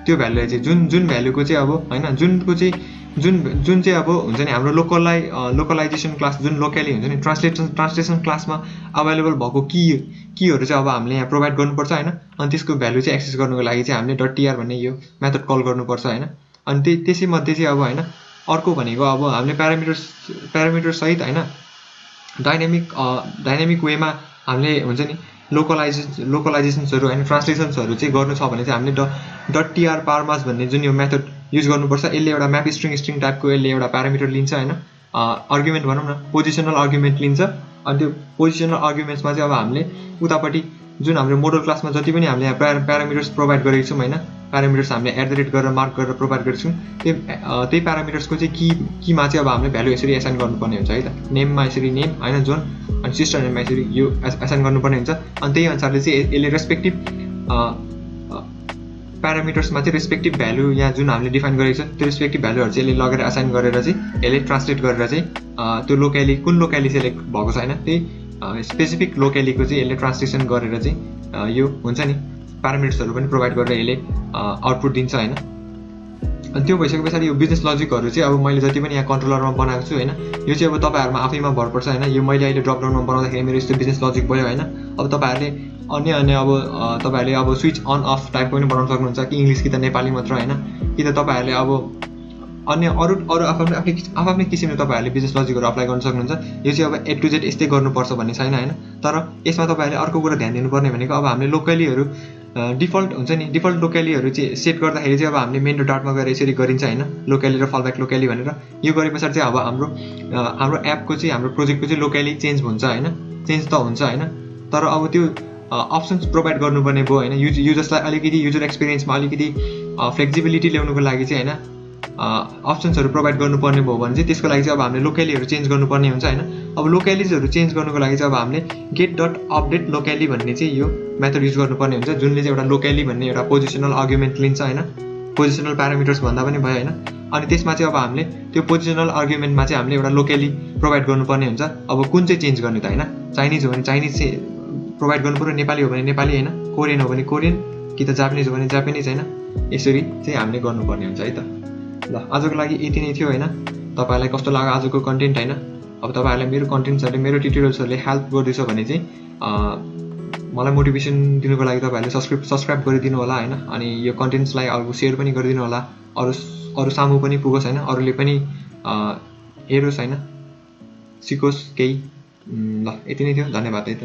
त्यो भ्यालुलाई चाहिँ जुन भ्यालुको चाहिँ अब हैन, जुनको चाहिँ जुन चाहिँ अब हुन्छ नि हाम्रो लोकलाइजेसन क्लास, जुन लोकली हुन्छ नि ट्रान्सलेसन क्लासमा अभाइलेबल भएको कीहरू चाहिँ अब हामीले यहाँ प्रोभाइड गर्नुपर्छ हैन। अनि त्यसको भ्यालु चाहिँ एक्सेस गर्नुको लागि चाहिँ हामीले .tr भन्ने यो मेथड कल गर्नुपर्छ हैन। अनि त्यसै मध्ये चाहिँ अब हैन अर्को भनेको अब हामीले प्यारामिटर सहित हैन डाइनामिक वेमा हामीले हुन्छ नि लोकलाइजेसन्सहरू हैन, ट्रान्सलेसन्सहरू चाहिँ गर्नु छ भने चाहिँ हामीले .tr parmas भन्ने जुन यो मेथड युज गर्नुपर्छ। यसले एउटा म्याप स्ट्रिङ टाइपको यसले एउटा प्यारामिटर लिन्छ हैन, आर्गुमेन्ट भनौँ न, पोजिसनल आर्गुमेन्ट लिन्छ। अनि त्यो पोजिसनल आर्गुमेन्ट्समा चाहिँ अब हामीले उतापट्टि जुन हाम्रो मोडल क्लासमा जति पनि हामीले यहाँ प्यारामिटर्स प्रोभाइड गरेको छौँ हैन, प्यारामिटर्स हामीले @ गरेर मार्क गरेर प्रोभाइड गरेको छौँ, त्यही प्यारामिटर्सको चाहिँ कीमा चाहिँ अब हामीले भ्यालु यसरी एसाइन गर्नुपर्ने हुन्छ है त। नेममा यसरी नेम हैन, जोन, अनि सिस्टर नेममा यसरी यो एसाइन गर्नुपर्ने हुन्छ। अनि त्यही अनुसारले चाहिँ यसले रेस्पेक्टिभ प्यारामिटर्समा चाहिँ रेस्पेक्टिभ भ्यालु यहाँ जुन हामीले डिफाइन गरेको छ त्यो रेस्पेक्टिभ भ्यालुहरू चाहिँ यसले लगेर एसाइन गरेर चाहिँ यसले ट्रान्सलेट गरेर चाहिँ त्यो लोकली कुन लोकली सेलेक्ट भएको छ हैन, त्यही स्पेसिफिक लोकलीको चाहिँ यसले ट्रान्सलेसन गरेर चाहिँ यो हुन्छ नि प्यारामिटर्सहरू पनि प्रोभाइड गरेर यसले आउटपुट दिन्छ हैन। अनि त्यो भइसके पछाडि यो बिजनेस लजिकहरू चाहिँ अब मैले जति पनि यहाँ कन्ट्रोलरमा बनाएको छु हैन, यो चाहिँ अब तपाईँहरूमा आफैमा भर पर्छ हैन। यो मैले अहिले ड्रप डाउनमा बनाउँदाखेरि मेरो यस्तो बिजनेस लजिक भयो हैन। अब तपाईँहरूले अन्य अब तपाईँहरूले अब स्विच अन अफ टाइपको पनि बनाउन सक्नुहुन्छ, कि इङ्ग्लिस कि त नेपाली मात्र हैन, कि त तपाईँहरूले अब अन्य अरू आफ्नै किसिमले तपाईँहरूले बिजनेस लजिकहरू अप्लाई गर्न सक्नुहुन्छ। यो चाहिँ अब A to Z यस्तै गर्नुपर्छ भन्ने छैन हैन। तर यसमा तपाईँहरूले अर्को कुरा ध्यान दिनुपर्ने भनेको अब हामीले लोकलीहरू डिफल्ट हुन्छ नि, डिफल्ट लोकलीहरू चाहिँ सेट गर्दाखेरि चाहिँ अब हामीले मेन डट डार्टमा गएर यसरी गरिन्छ हैन, लोकली र फलब्याक लोकली भनेर। यो गरे पछाडि चाहिँ अब हाम्रो एपको चाहिँ हाम्रो प्रोजेक्टको चाहिँ लोकली चेन्ज हुन्छ हैन, चेन्ज त हुन्छ हैन। तर अब त्यो अप्सन्स प्रोभाइड गर्नुपर्ने भयो हैन, युजर्सलाई अलिकति युजर एक्सपिरियन्समा अलिकति फ्लेक्सिबिलिटी ल्याउनुको लागि चाहिँ हैन अप्सन्सहरू प्रोभाइड गर्नुपर्ने भयो भने चाहिँ त्यसको लागि चाहिँ अब हामीले लोकलीहरू चेन्ज गर्नुपर्ने हुन्छ हैन। अब लोकलिजहरू चेन्ज गर्नुको लागि चाहिँ अब हामीले get.update locally भन्ने चाहिँ यो मेथड युज गर्नुपर्ने हुन्छ, जुनले चाहिँ एउटा लोकली भन्ने एउटा पोजिसनल आर्गुमेन्ट लिन्छ हैन, पोजिसनल प्यारामिटर्स भन्दा पनि भयो हैन। अनि त्यसमा चाहिँ अब हामीले त्यो पोजिसनल आर्गुमेन्टमा चाहिँ हामीले एउटा लोकली प्रोभाइड गर्नुपर्ने हुन्छ। अब कुन चाहिँ चेन्ज गर्ने त हैन, चाइनिज हो भने चाइनिज चाहिँ प्रोभाइड गर्नु पर्यो, नेपाली हो भने नेपाली हैन, कोरियन हो भने कोरियन, कि त जापानिज हो भने जापानिज हैन, यसरी चाहिँ हामीले गर्नुपर्ने हुन्छ है त। ल आजको लागि यति नै थियो हैन। तपाईहरुलाई कस्तो लाग्यो आजको कन्टेन्ट हैन? अब तपाईहरुलाई मेरो कन्टेन्ट्सहरुले मेरो ट्युटोरियल्सहरुले हेल्प गर्दैछ भने चाहिँ मलाई मोटिभेसन दिनुको लागि तपाईहरुले सब्स्क्राइब गरिदिनु होला हैन। अनि यो कन्टेन्ट्सलाई अरू शेयर पनि गरिदिनु होला, अरू सामु पनि पुगोस् हैन, अरूले पनि हेरोस् हैन, सिकोस् केही। ल यति नै थियो, धन्यवाद है त।